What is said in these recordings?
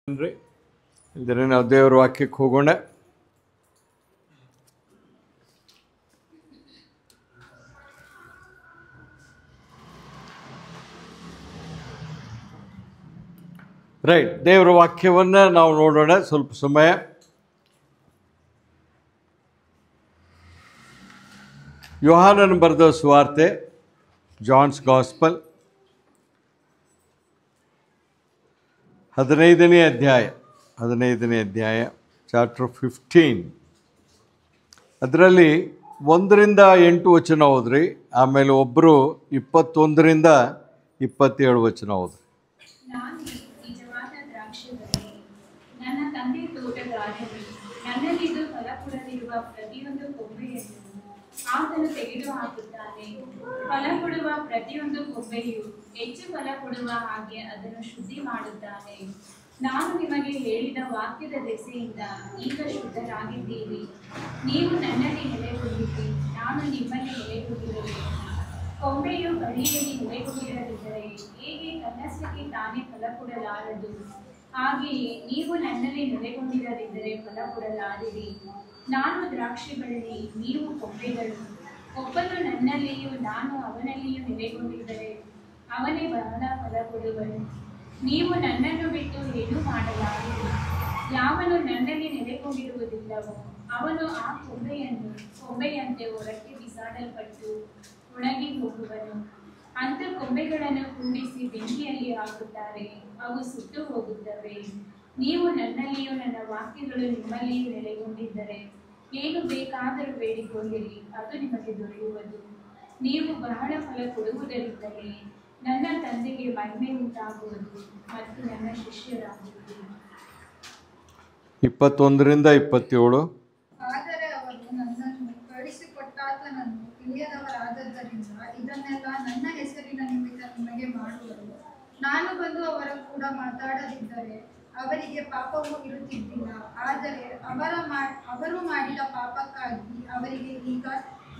ಇಲ್ಲದ್ರೆ ನಾವು ದೇವರ ವಾಕ್ಯಕ್ಕೆ ಹೋಗೋಣ. ರೈಟ್, ದೇವರ ವಾಕ್ಯವನ್ನು ನಾವು ನೋಡೋಣ ಸ್ವಲ್ಪ ಸಮಯ. ಯೋಹಾನನ ಬರೆದ ಸುವಾರ್ತೆ, ಜಾನ್ಸ್ ಗಾಸ್ಪಲ್ 15ನೇ ಅಧ್ಯಾಯ ಚಾಪ್ಟರ್ 15. ಅದರಲ್ಲಿ 1ರಿಂದ 8 ವಚನ ಓದ್ರಿ, ಆಮೇಲೆ ಒಬ್ಬರು 21ರಿಂದ 27 ವಚನ ಓದ್ರಿ. ನನ್ನ ತಂದೆ ತೋಟಗಾರನು, ನನ್ನಲ್ಲಿದ್ದು ಫಲ ಕೊಡದಿರುವ ಪ್ರತಿಯೊಂದು ಕೊಂಬೆಯನ್ನು ಆತನು ತೆಗೆದು ಹಾಕುತ್ತಾನೆ. ಫಲ ಕೊಡುವ ಪ್ರತಿಯೊಂದು ಕೊಂಬೆಯು ಹೆಚ್ಚು ಫಲ ಕೊಡುವ ಹಾಗೆ ಅದನ್ನು ಶುದ್ಧಿ ಮಾಡುತ್ತಾನೆ. ನಾನು ನಿಮಗೆ ಹೇಳಿದ ವಾಕ್ಯದ ದೆಸೆಯಿಂದ ಈಗ ಶುದ್ಧರಾಗಿದ್ದೀರಿ. ನೀವು ನನ್ನಲ್ಲಿ ನೆಲೆಗೊಂಡಿರಿ, ನಾನು ನಿಮ್ಮಲ್ಲಿ ನೆಲೆಗೊಂಡಿರುವೆ. ಕೊಂಬೆಯು ಬಳ್ಳಿಯಲ್ಲಿ ನೆಲೆಗೊಂಡಿರದಿದ್ದರೆ ಹೇಗೆ ತನ್ನಷ್ಟಕ್ಕೆ ತಾನೇ ಫಲ ಕೊಡಲಾರದು, ಹಾಗೆಯೇ ನೀವು ನನ್ನಲ್ಲಿ ನೆಲೆಗೊಂಡಿರದಿದ್ದರೆ ಫಲ ಕೊಡಲಾರಿರಿ. ನಾನು ದ್ರಾಕ್ಷಿ ಬಳ್ಳಿ, ನೀವು ಕೊಂಬೆಗಳು. ಒಬ್ಬನು ನನ್ನಲ್ಲಿಯೂ ನಾನು ಅವನಲ್ಲಿಯೂ ನೆಲೆಗೊಂಡಿದ್ದರೆ ಅವನೇ ಬಹಳ ಫಲ ಕೊಡುವನು. ನೀವು ನನ್ನನ್ನು ಬಿಟ್ಟು ಏನೂ ಮಾಡಲಾರಿರಿ. ಯಾವನು ನನ್ನಲ್ಲಿ ನೆಲೆಗೊಂಡಿರುವುದಿಲ್ಲವೋ ಅವನು ಆ ಕೊಂಬೆಯಂತೆ ಹೊರಕ್ಕೆ ಬಿಸಾಡಲ್ಪಟ್ಟು ಒಣಗಿ ಹೋಗುವನು. ಅಂಥ ಕೊಂಬೆಗಳನ್ನು ಕೂಡಿಸಿ ಬೆಂಕಿಯಲ್ಲಿ ಹಾಕುತ್ತಾರೆ, ಅವು ಸುಟ್ಟು ಹೋಗುತ್ತವೆ. ನೀವು ನನ್ನಲ್ಲಿಯೂ ನನ್ನ ವಾಕ್ಯಗಳು ನಿಮ್ಮಲ್ಲಿಯೂ ನೆಲೆಗೊಂಡಿದ್ದರೆ ಏನು ಬೇಕಾದರೂ ಬೇಡಿಕೊಳ್ಳಿರಿ, ಅದು ನಿಮಗೆ ದೊರೆಯುವುದು. ನೀವು ಬಹಳ ಫಲ ಕೊಡುವುದರಿಂದಲೇ ನನ್ನ ತಂದೆಗೆ ಮಹಿಮೆ ಉಂಟಾಗುವುದು ಮತ್ತು ನನ್ನ ಶಿಷ್ಯರಾಗುವುದು. 21ರಿಂದ 27. ಆದರೆ ಅವರು ನನ್ನನ್ನು ಕಳಿಸಿಕೊಟ್ಟಾತನನ್ನು ತಿಳಿಯದವರಾದದ್ದರಿಂದ ಇದನ್ನೆಲ್ಲ ನನ್ನ ಹೆಸರಿನ ನಿಮಿತ್ತ ನಿಮಗೆ ಮಾಡುವರು. ನಾನು ಬಂದು ಅವರ ಕೂಡ ಮಾತಾಡದಿದ್ದರೆ ಅವರಿಗೆ ಪಾಪವೂ ಇರುತ್ತಿದ್ದಿಲ್ಲ. ಆದರೆ ಅವರು ಮಾಡಿದ ಪಾಪಕ್ಕಾಗಿ ಅವರಿಗೆ ಈಗ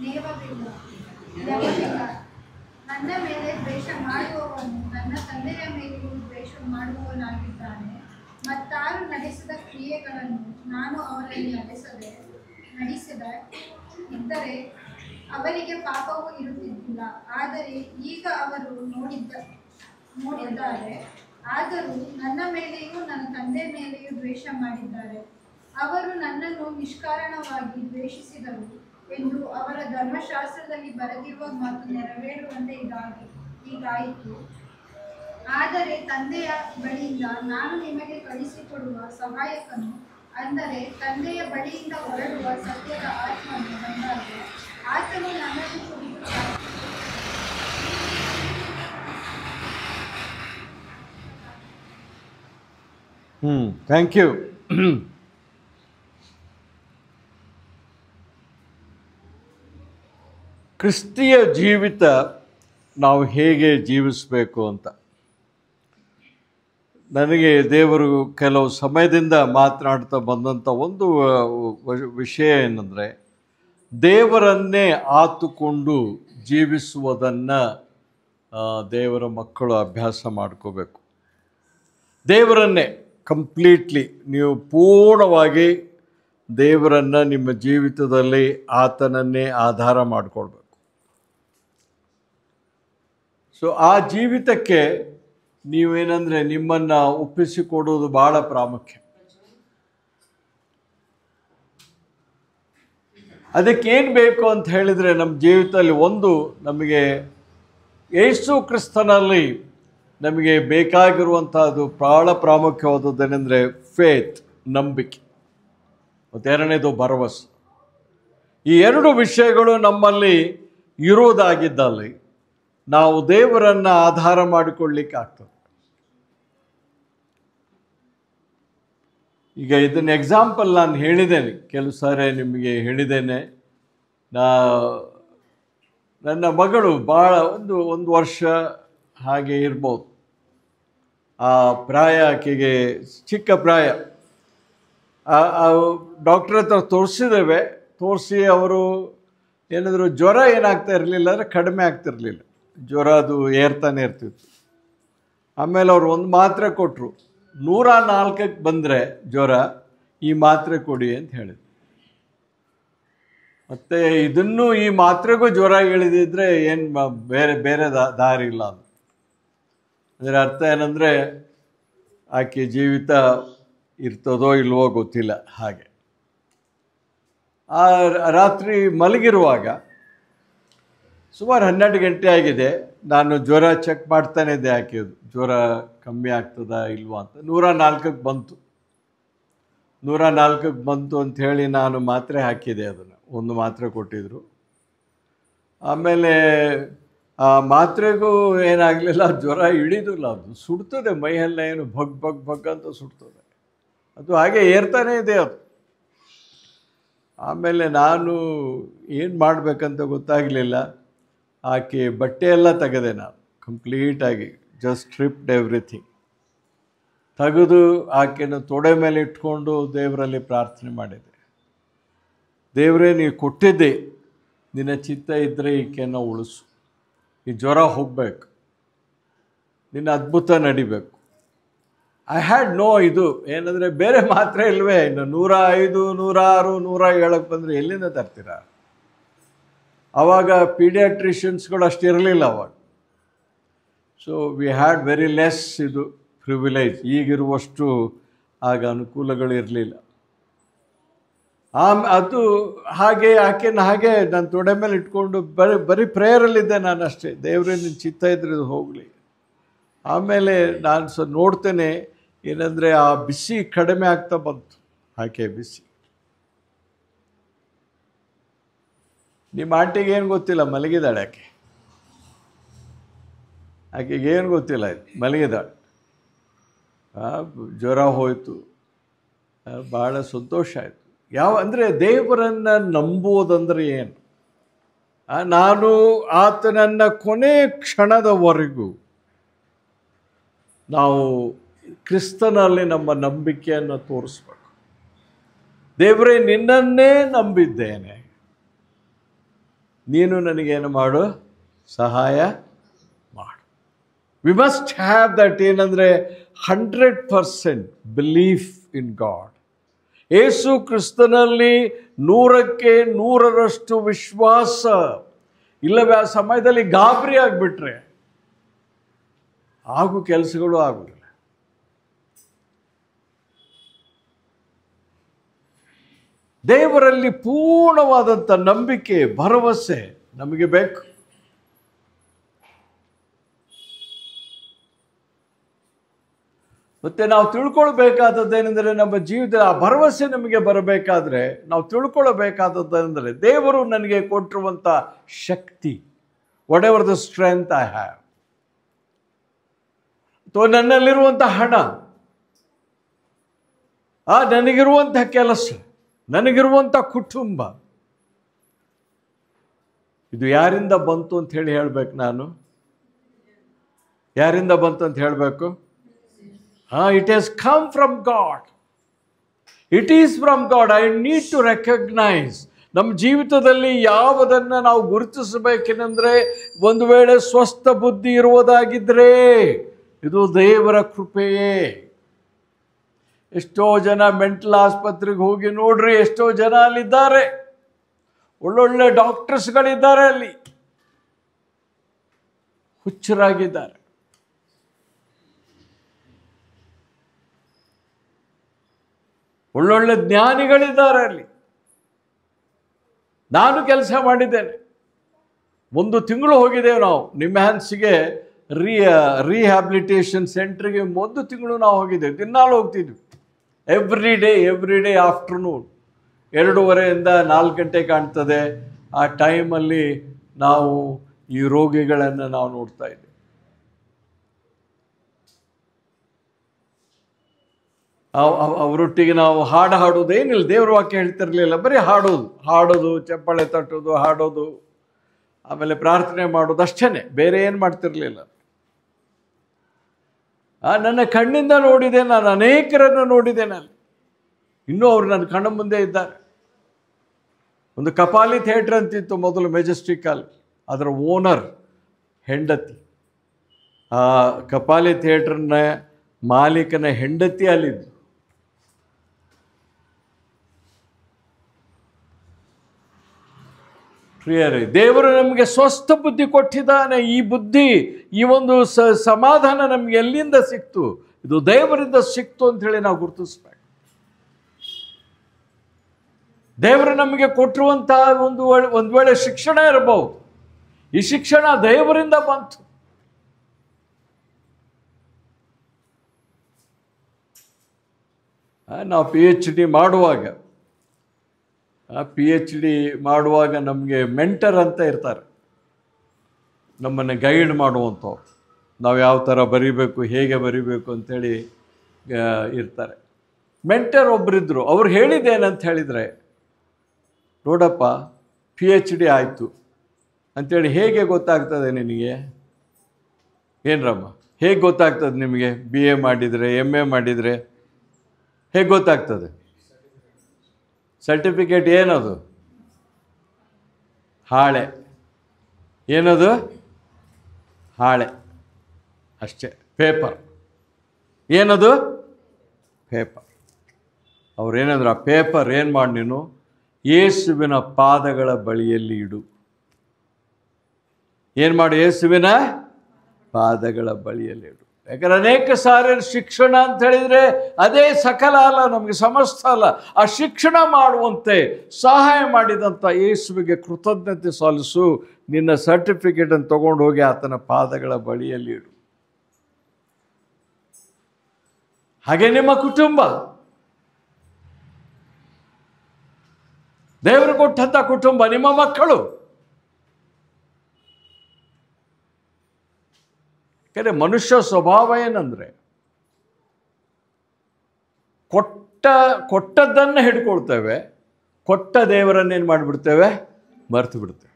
ನೇಮವಿಲ್ಲ. ನನ್ನ ಮೇಲೆ ದ್ವೇಷ ಮಾಡುವವನು ನನ್ನ ತಂದೆಯ ಮೇಲೆಯೂ ದ್ವೇಷ ಮಾಡುವವನಾಗಿದ್ದಾನೆ. ಮತ್ತಾರು ನಡೆಸಿದ ಕ್ರಿಯೆಗಳನ್ನು ನಾನು ಅವರಲ್ಲಿ ನಡೆಸಿದ ಇದ್ದರೆ ಅವರಿಗೆ ಪಾಪವೂ ಇರುತ್ತಿದ್ದಿಲ್ಲ. ಆದರೆ ಈಗ ಅವರು ನೋಡಿದ್ದಾರೆ. ಆದರೂ ನನ್ನ ಮೇಲೆಯೂ ನನ್ನ ತಂದೆ ಮೇಲೆಯೂ ದ್ವೇಷ ಮಾಡಿದ್ದಾರೆ. ಅವರು ನನ್ನನ್ನು ನಿಷ್ಕಾರಣವಾಗಿ ದ್ವೇಷಿಸಿದರು ಎಂದು ಅವರ ಧರ್ಮಶಾಸ್ತ್ರದಲ್ಲಿ ಬರೆದಿರುವ ಮಾತು ನೆರವೇರುವಂತೆ ಹೀಗಾಯಿತು. ಆದರೆ ತಂದೆಯ ಬಳಿಯಿಂದ ನಾನು ನಿಮಗೆ ಕಳಿಸಿಕೊಡುವ ಸಹಾಯಕನು, ಅಂದರೆ ತಂದೆಯ ಬಳಿಯಿಂದ ಹೊರಡುವ ಸತ್ಯದ ಆತ್ಮನು ಬಂದಾಗ ಆತನು ನನ್ನನ್ನು ಕುರಿತು ಥ್ಯಾಂಕ್ ಯು. ಕ್ರಿಸ್ತಿಯ ಜೀವಿತ ನಾವು ಹೇಗೆ ಜೀವಿಸಬೇಕು ಅಂತ ನನಗೆ ದೇವರು ಕೆಲವು ಸಮಯದಿಂದ ಮಾತನಾಡ್ತಾ ಬಂದಂಥ ಒಂದು ವಿಷಯ ಏನಂದರೆ, ದೇವರನ್ನೇ ಆತುಕೊಂಡು ಜೀವಿಸುವುದನ್ನು ದೇವರ ಮಕ್ಕಳು ಅಭ್ಯಾಸ ಮಾಡ್ಕೋಬೇಕು. ದೇವರನ್ನೇ ಕಂಪ್ಲೀಟ್ಲಿ ನೀವು ಪೂರ್ಣವಾಗಿ ದೇವರನ್ನು ನಿಮ್ಮ ಜೀವಿತದಲ್ಲಿ ಆತನನ್ನೇ ಆಧಾರ ಮಾಡಿಕೊಳ್ಬೇಕು. ಸೊ ಆ ಜೀವಿತಕ್ಕೆ ನೀವೇನಂದರೆ ನಿಮ್ಮನ್ನು ಒಪ್ಪಿಸಿಕೊಡೋದು ಭಾಳ ಪ್ರಾಮುಖ್ಯ. ಅದಕ್ಕೇನು ಬೇಕು ಅಂತ ಹೇಳಿದರೆ, ನಮ್ಮ ಜೀವಿತದಲ್ಲಿ ಒಂದು ನಮಗೆ ಯೇಸು ಕ್ರಿಸ್ತನಲ್ಲಿ ನಮಗೆ ಬೇಕಾಗಿರುವಂಥದ್ದು ಭಾಳ ಪ್ರಾಮುಖ್ಯವಾದದ್ದೇನೆಂದರೆ ಫೇತ್, ನಂಬಿಕೆ, ಮತ್ತು ಎರಡನೇದು ಭರವಸೆ. ಈ ಎರಡು ವಿಷಯಗಳು ನಮ್ಮಲ್ಲಿ ಇರುವುದಾಗಿದ್ದಲ್ಲಿ ನಾವು ದೇವರನ್ನು ಆಧಾರ ಮಾಡಿಕೊಳ್ಳಲಿಕ್ಕೆ ಆಗ್ತದೆ. ಈಗ ಇದನ್ನು ಎಕ್ಸಾಂಪಲ್ ನಾನು ಹೇಳಿದ್ದೇನೆ, ಕೆಲವು ಸಾರಿ ನಿಮಗೆ ಹೇಳಿದ್ದೇನೆ. ನನ್ನ ಮಗಳು ಭಾಳ ಒಂದು ವರ್ಷ ಹಾಗೆ ಇರ್ಬೋದು, ಆ ಪ್ರಾಯ ಆಕೆಗೆ ಚಿಕ್ಕ ಪ್ರಾಯ. ಡಾಕ್ಟ್ರ್ ಹತ್ರ ತೋರಿಸಿ ಅವರು ಏನಾದರೂ ಜ್ವರ ಏನಾಗ್ತಾ ಇರಲಿಲ್ಲ ಅಂದರೆ ಕಡಿಮೆ ಆಗ್ತಿರಲಿಲ್ಲ, ಜ್ವರ ಅದು ಏರ್ತಾನೆ ಇರ್ತಿತ್ತು. ಆಮೇಲೆ ಅವರು ಒಂದು ಮಾತ್ರೆ ಕೊಟ್ಟರು, 104ಕ್ಕೆ ಬಂದರೆ ಜ್ವರ ಈ ಮಾತ್ರೆ ಕೊಡಿ ಅಂತ ಹೇಳಿದ್ರು. ಮತ್ತು ಇದನ್ನು ಈ ಮಾತ್ರೆಗೂ ಜ್ವರ ಇಳಿದಿದ್ರೆ ಏನು ಬೇರೆ ದಾರಿ ಇಲ್ಲ ಅದು. ಅದರ ಅರ್ಥ ಏನಂದರೆ ಆಕೆ ಜೀವಿತ ಇರ್ತದೋ ಇಲ್ವೋ ಗೊತ್ತಿಲ್ಲ. ಹಾಗೆ ಆ ರಾತ್ರಿ ಮಲಗಿರುವಾಗ ಸುಮಾರು 12 ಗಂಟೆ ಆಗಿದೆ. ನಾನು ಜ್ವರ ಚೆಕ್ ಮಾಡ್ತಾನೆ ಇದ್ದೆ, ಆಕೆದು ಜ್ವರ ಕಮ್ಮಿ ಆಗ್ತದಾ ಇಲ್ವಾ ಅಂತ. 104ಕ್ಕೆ ಬಂತು. 104ಕ್ಕೆ ಬಂತು ಅಂಥೇಳಿ ನಾನು ಮಾತ್ರೆ ಹಾಕಿದೆ. ಅದನ್ನು ಒಂದು ಮಾತ್ರೆ ಕೊಟ್ಟಿದ್ದರು. ಆಮೇಲೆ ಆ ಮಾತ್ರೆಗೂ ಏನಾಗಲಿಲ್ಲ, ಜ್ವರ ಇಳಿದಿಲ್ಲ. ಅದು ಸುಡ್ತದೆ, ಮೈಯೆಲ್ಲ ಏನು ಭಗ್ ಭಗ್ ಭಗ್ ಅಂತ ಸುಡ್ತದೆ. ಅದು ಹಾಗೆ ಏರ್ತಾನೇ ಇದೆ ಅದು. ಆಮೇಲೆ ನಾನು ಏನು ಮಾಡಬೇಕಂತ ಗೊತ್ತಾಗಲಿಲ್ಲ. ಆಕೆ ಬಟ್ಟೆ ಎಲ್ಲ ತೆಗೆದೆ ನಾನು ಕಂಪ್ಲೀಟಾಗಿ, ಜಸ್ಟ್ ಸ್ಟ್ರಿಪ್ಡ್ ಎವ್ರಿಥಿಂಗ್. ತೆಗೆದು ಆಕೆನ ತೊಡೆ ಮೇಲೆ ಇಟ್ಕೊಂಡು ದೇವರಲ್ಲಿ ಪ್ರಾರ್ಥನೆ ಮಾಡಿದೆ. ದೇವರೇ, ನೀವು ಕೊಟ್ಟಿದ್ದೆ, ನಿನ್ನ ಚಿತ್ತ ಇದ್ದರೆ ಈಕೆನ ಉಳಿಸು. ಈ ಜ್ವರ ಹೋಗಬೇಕು, ನಿನ್ನ ಅದ್ಭುತ ನಡಿಬೇಕು. ಐ ಹ್ಯಾಡ್ ನೋ ಇದು ಏನಂದರೆ ಬೇರೆ ಮಾತ್ರೆ ಇಲ್ವೇ. ಇನ್ನು 105, 106, 107ಕ್ಕೆ ಬಂದರೆ ಎಲ್ಲಿಂದ ತರ್ತೀರ? ಆವಾಗ ಪೀಡಿಯಾಟ್ರಿಷಿಯನ್ಸ್ಗಳು ಅಷ್ಟಿರಲಿಲ್ಲ ಅವಾಗ. So we had very less ಇದು ಪ್ರಿವಿಲೇಜ್. ಈಗಿರುವಷ್ಟು ಆಗ ಅನುಕೂಲಗಳಿರಲಿಲ್ಲ. ಅದು ಹಾಗೆ ಆಕೆನ ಹಾಗೆ ನಾನು ತೊಡೆ ಮೇಲೆ ಇಟ್ಕೊಂಡು ಬರೀ ಪ್ರೇಯರಲ್ಲಿದ್ದೆ ನಾನು ಅಷ್ಟೇ. ದೇವರೇ, ನಿನ್ನ ಚಿತ್ತ ಇದ್ರೆ ಇದು ಹೋಗಲಿ. ಆಮೇಲೆ ನಾನು ನೋಡ್ತೇನೆ ಏನಂದರೆ ಆ ಬಿಸಿ ಕಡಿಮೆ ಆಗ್ತಾ ಬಂತು. ಆಕೆ ಬಿಸಿ, ನಿಮ್ಮ ಆಂಟಿಗೆ ಏನು ಗೊತ್ತಿಲ್ಲ, ಮಲಗಿದಾಳೆ ಆಕೆಗೆ ಏನು ಗೊತ್ತಿಲ್ಲ, ಮಲಗಿದಾಳೆ. ಜ್ವರ ಹೋಯಿತು, ಭಾಳ ಸಂತೋಷ ಆಯಿತು. ಅಂದರೆ ದೇವರನ್ನು ನಂಬುವುದಂದರೆ ಏನು? ನಾನು ಆತನನ್ನು ಕೊನೆ ಕ್ಷಣದವರೆಗೂ ನಾವು ಕ್ರಿಸ್ತನಲ್ಲಿ ನಮ್ಮ ನಂಬಿಕೆಯನ್ನು ತೋರಿಸ್ಬೇಕು. ದೇವರೇ, ನಿನ್ನನ್ನೇ ನಂಬಿದ್ದೇನೆ, ನೀನು ನನಗೇನು ಮಾಡು, ಸಹಾಯ ಮಾಡು. We must have that. ಏನಂದರೆ 100% ಬಿಲೀಫ್ ಇನ್ ಗಾಡ್. ಯೇಸು ಕ್ರಿಸ್ತನಲ್ಲಿ 100ಕ್ಕೆ 100ರಷ್ಟು ವಿಶ್ವಾಸ. ಇಲ್ಲವೇ ಆ ಸಮಯದಲ್ಲಿ ಗಾಬರಿ ಆಗಿಬಿಟ್ರೆ ಆಗು ಕೆಲಸಗಳು ಆಗುವುದಿಲ್ಲ. ದೇವರಲ್ಲಿ ಪೂರ್ಣವಾದಂಥ ನಂಬಿಕೆ, ಭರವಸೆ ನಮಗೆ ಬೇಕು. ಮತ್ತು ನಾವು ತಿಳ್ಕೊಳ್ಬೇಕಾದದ್ದೇನೆಂದರೆ, ನಮ್ಮ ಜೀವಿತದ ಆ ಭರವಸೆ ನಮಗೆ ಬರಬೇಕಾದ್ರೆ ನಾವು ತಿಳ್ಕೊಳ್ಬೇಕಾದದ್ದೇನೆಂದರೆ, ದೇವರು ನನಗೆ ಕೊಟ್ಟಿರುವಂಥ ಶಕ್ತಿ, whatever the strength I have, ಅಥವಾ ನನ್ನಲ್ಲಿರುವಂಥ ಹಣ, ನನಗಿರುವಂಥ ಕೆಲಸ, ನನಗಿರುವಂಥ ಕುಟುಂಬ, ಇದು ಯಾರಿಂದ ಬಂತು ಅಂತ ಹೇಳಬೇಕು. ನಾನು ಯಾರಿಂದ ಬಂತು ಅಂತ ಹೇಳಬೇಕು? It has come from God. It is from God. I need to recognize. ನಮ್ಮ ಜೀವಿತದಲ್ಲಿ ಯಾವುದನ್ನು ನಾವು ಗುರುತಿಸಬೇಕೆಂದರೆ, ಒಂದು ವೇಳೆ ಸ್ವಸ್ಥ ಬುದ್ಧಿ ಇರುವುದಾಗಿದ್ದರೆ ಇದು ದೇವರ ಕೃಪೆಯೇ. ಎಷ್ಟೋ ಜನ ಮೆಂಟಲ್ ಆಸ್ಪತ್ರೆಗೆ ಹೋಗಿ ನೋಡ್ರಿ, ಎಷ್ಟೋ ಜನ ಅಲ್ಲಿದ್ದಾರೆ, ಒಳ್ಳೊಳ್ಳೆ ಡಾಕ್ಟರ್ಸ್ಗಳಿದ್ದಾರೆ, ಅಲ್ಲಿ ಹುಚ್ಚರಾಗಿದ್ದಾರೆ. ಒಳ್ಳೊಳ್ಳೆ ಜ್ಞಾನಿಗಳಿದ್ದಾರೆ ಅಲ್ಲಿ. ನಾನು ಕೆಲಸ ಮಾಡಿದ್ದೇನೆ. 1 ತಿಂಗಳು ಹೋಗಿದ್ದೇವೆ ನಾವು ನಿಮ್ಹ್ಯಾನ್ಸ್ಗೆ, ರೀಹ್ಯಾಬಿಲಿಟೇಷನ್ ಸೆಂಟ್ರಿಗೆ 1 ತಿಂಗಳು ನಾವು ಹೋಗಿದ್ದೇವೆ. ದಿನಾಲು ಹೋಗ್ತಿದ್ವಿ. ಎವ್ರಿ ಡೇ ಆಫ್ಟರ್ನೂನ್ 2:30 4 ಗಂಟೆ ಕಾಣ್ತದೆ. ಆ ಟೈಮಲ್ಲಿ ನಾವು ಈ ರೋಗಿಗಳನ್ನು ನಾವು ನೋಡ್ತಾ ಇದ್ದೇವೆ. ಅವರೊಟ್ಟಿಗೆ ನಾವು ಹಾಡೋದೇನಿಲ್ಲ, ದೇವ್ರ ವಾಕ್ಯ ಹೇಳ್ತಿರ್ಲಿಲ್ಲ, ಬರೀ ಹಾಡೋದು, ಚಪ್ಪಾಳೆ ತಟ್ಟೋದು, ಹಾಡೋದು, ಆಮೇಲೆ ಪ್ರಾರ್ಥನೆ ಮಾಡೋದು, ಅಷ್ಟೇ, ಬೇರೆ ಏನು ಮಾಡ್ತಿರ್ಲಿಲ್ಲ. ನನ್ನ ಕಣ್ಣಿಂದ ನೋಡಿದೆ, ನಾನು ಅನೇಕರನ್ನು ನೋಡಿದ್ದೇನೆ ಅಲ್ಲಿ. ಇನ್ನೂ ಅವರು ನನ್ನ ಕಣ್ಣ ಮುಂದೆ ಇದ್ದಾರೆ. ಒಂದು ಕಪಾಲಿ ಥಿಯೇಟ್ರ್ ಅಂತಿತ್ತು ಮೊದಲು ಮೆಜೆಸ್ಟಿಕಲ್ಲಿ, ಅದರ ಓನರ್ ಹೆಂಡತಿ ಆ ಕಪಾಲಿ ಥಿಯೇಟ್ರನ್ನ ಮಾಲೀಕನ ಹೆಂಡತಿ ಅಲ್ಲಿದ್ದು. ಪ್ರಿಯರೇ, ದೇವರು ನಮಗೆ ಸ್ವಸ್ಥ ಬುದ್ಧಿ ಕೊಟ್ಟಿದ್ದಾನೆ. ಈ ಬುದ್ಧಿ, ಈ ಒಂದು ಸಮಾಧಾನ ನಮಗೆ ಎಲ್ಲಿಂದ ಸಿಕ್ತು? ಇದು ದೇವರಿಂದ ಸಿಕ್ತು ಅಂಥೇಳಿ ನಾವು ಗುರುತಿಸ್ಬೇಕು. ದೇವರು ನಮಗೆ ಕೊಟ್ಟಿರುವಂತಹ ಒಂದು ವೇಳೆ ಶಿಕ್ಷಣ ಇರಬಹುದು. ಈ ಶಿಕ್ಷಣ ದೇವರಿಂದ ಬಂತು. ನಾವು PhD ಮಾಡುವಾಗ ನಮಗೆ ಮೆಂಟರ್ ಅಂತ ಇರ್ತಾರೆ, ನಮ್ಮನ್ನು ಗೈಡ್ ಮಾಡುವಂಥವ್ರು. ನಾವು ಯಾವ ಥರ ಬರಿಬೇಕು, ಹೇಗೆ ಬರಿಬೇಕು ಅಂಥೇಳಿ ಇರ್ತಾರೆ. ಮೆಂಟರ್ ಒಬ್ಬರಿದ್ದರು. ಅವ್ರು ಹೇಳಿದ್ದೇನಂತ ಹೇಳಿದರೆ, ನೋಡಪ್ಪ PhD ಆಯಿತು ಅಂಥೇಳಿ ಹೇಗೆ ಗೊತ್ತಾಗ್ತದೆ ನಿನಗೆ? ಏನರಮ್ಮ, ಹೇಗೆ ಗೊತ್ತಾಗ್ತದೆ ನಿಮಗೆ? BA ಮಾಡಿದರೆ, MA ಮಾಡಿದರೆ ಹೇಗೆ ಗೊತ್ತಾಗ್ತದೆ? ಸರ್ಟಿಫಿಕೇಟ್ ಏನದು? ಹಾಳೆ. ಏನದು? ಹಾಳೆ ಅಷ್ಟೇ, ಪೇಪರ್. ಏನದು? ಪೇಪರ್. ಅವ್ರೇನಂದ್ರೆ, ಆ ಪೇಪರ್ ಏನು ಮಾಡಿ ನೀನು ಯೇಸುವಿನ ಪಾದಗಳ ಬಳಿಯಲ್ಲಿ ಇಡು. ಏನು ಮಾಡಿ? ಯೇಸುವಿನ ಪಾದಗಳ ಬಳಿಯಲ್ಲಿ ಇಡು. ಯಾಕಂದ್ರೆ ಅನೇಕ ಸಾರಿ ಶಿಕ್ಷಣ ಅಂತ ಹೇಳಿದರೆ ಅದೇ ಸಕಲ ಅಲ್ಲ, ನಮಗೆ ಸಮಸ್ತ ಅಲ್ಲ. ಆ ಶಿಕ್ಷಣ ಮಾಡುವಂತೆ ಸಹಾಯ ಮಾಡಿದಂಥ ಯೇಸುವಿಗೆ ಕೃತಜ್ಞತೆ ಸಲ್ಲಿಸು. ನಿನ್ನ ಸರ್ಟಿಫಿಕೇಟನ್ನು ತಗೊಂಡು ಹೋಗಿ ಆತನ ಪಾದಗಳ ಬಳಿಯಲ್ಲಿ ಇಡು. ಹಾಗೆ ನಿಮ್ಮ ಕುಟುಂಬ, ದೇವರು ಕೊಟ್ಟಂಥ ಕುಟುಂಬ, ನಿಮ್ಮ ಮಕ್ಕಳು. ಯಾಕಂದರೆ ಮನುಷ್ಯ ಸ್ವಭಾವ ಏನಂದರೆ, ಕೊಟ್ಟದ್ದನ್ನು ಹಿಡ್ಕೊಳ್ತೇವೆ, ಕೊಟ್ಟ ದೇವರನ್ನೇನು ಮಾಡಿಬಿಡ್ತೇವೆ? ಮರೆತು ಬಿಡ್ತೇವೆ.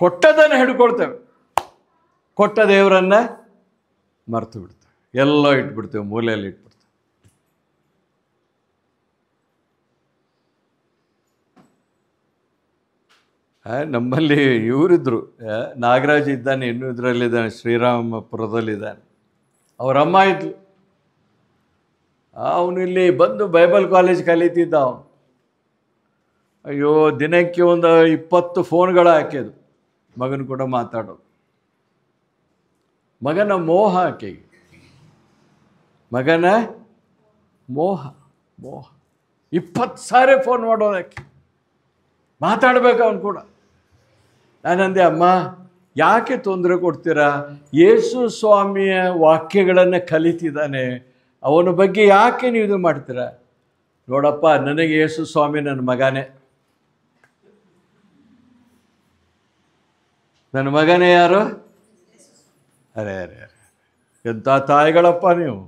ಕೊಟ್ಟದನ್ನು ಹಿಡ್ಕೊಳ್ತೇವೆ, ಕೊಟ್ಟ ದೇವರನ್ನ ಮರೆತು ಬಿಡ್ತೇವೆ. ಎಲ್ಲ ಇಟ್ಬಿಡ್ತೇವೆ, ಮೂಲೆಯಲ್ಲಿ ಇಟ್ಬಿಡ್ತೇವೆ. ನಮ್ಮಲ್ಲಿ ಇವರಿದ್ದರು, ನಾಗರಾಜ್ ಇದ್ದಾನೆ, ಇನ್ನೂ ಇದರಲ್ಲಿದ್ದಾನೆ, ಶ್ರೀರಾಮಪುರದಲ್ಲಿದ್ದಾನೆ. ಅವರಮ್ಮ ಇದ್ಲು. ಅವನು ಇಲ್ಲಿ ಬಂದು ಬೈಬಲ್ ಕಾಲೇಜ್ ಕಲಿತಿದ್ದ. ಅವನು ಅಯ್ಯೋ ದಿನಕ್ಕೆ ಒಂದು 20 ಫೋನ್ಗಳು ಹಾಕಿದ್ದು, ಮಗನ ಕೂಡ ಮಾತಾಡೋದು. ಮಗನ ಮೋಹ ಆಕೆಗೆ, ಮಗನ ಮೋಹ 20 ಸಾರಿ ಫೋನ್ ಮಾಡೋದಕ್ಕೆ, ಮಾತಾಡಬೇಕು ಅವನು ಕೂಡ. ನಾನಂದೆ, ಅಮ್ಮ ಯಾಕೆ ತೊಂದರೆ ಕೊಡ್ತೀರಾ? ಯೇಸು ಸ್ವಾಮಿಯ ವಾಕ್ಯಗಳನ್ನು ಕಲಿತಿದ್ದಾನೆ, ಅವನ ಬಗ್ಗೆ ಯಾಕೆ ನೀವು ಇದು ಮಾಡ್ತೀರಾ? ನೋಡಪ್ಪ, ನನಗೆ ಯೇಸು ಸ್ವಾಮಿ ನನ್ನ ಮಗನೇ, ನನ್ನ ಮಗನೇ. ಯಾರು? ಅರೆ ಅರೆ ಅರೆ, ಎಂಥ ತಾಯಿಗಳಪ್ಪ ನೀವು,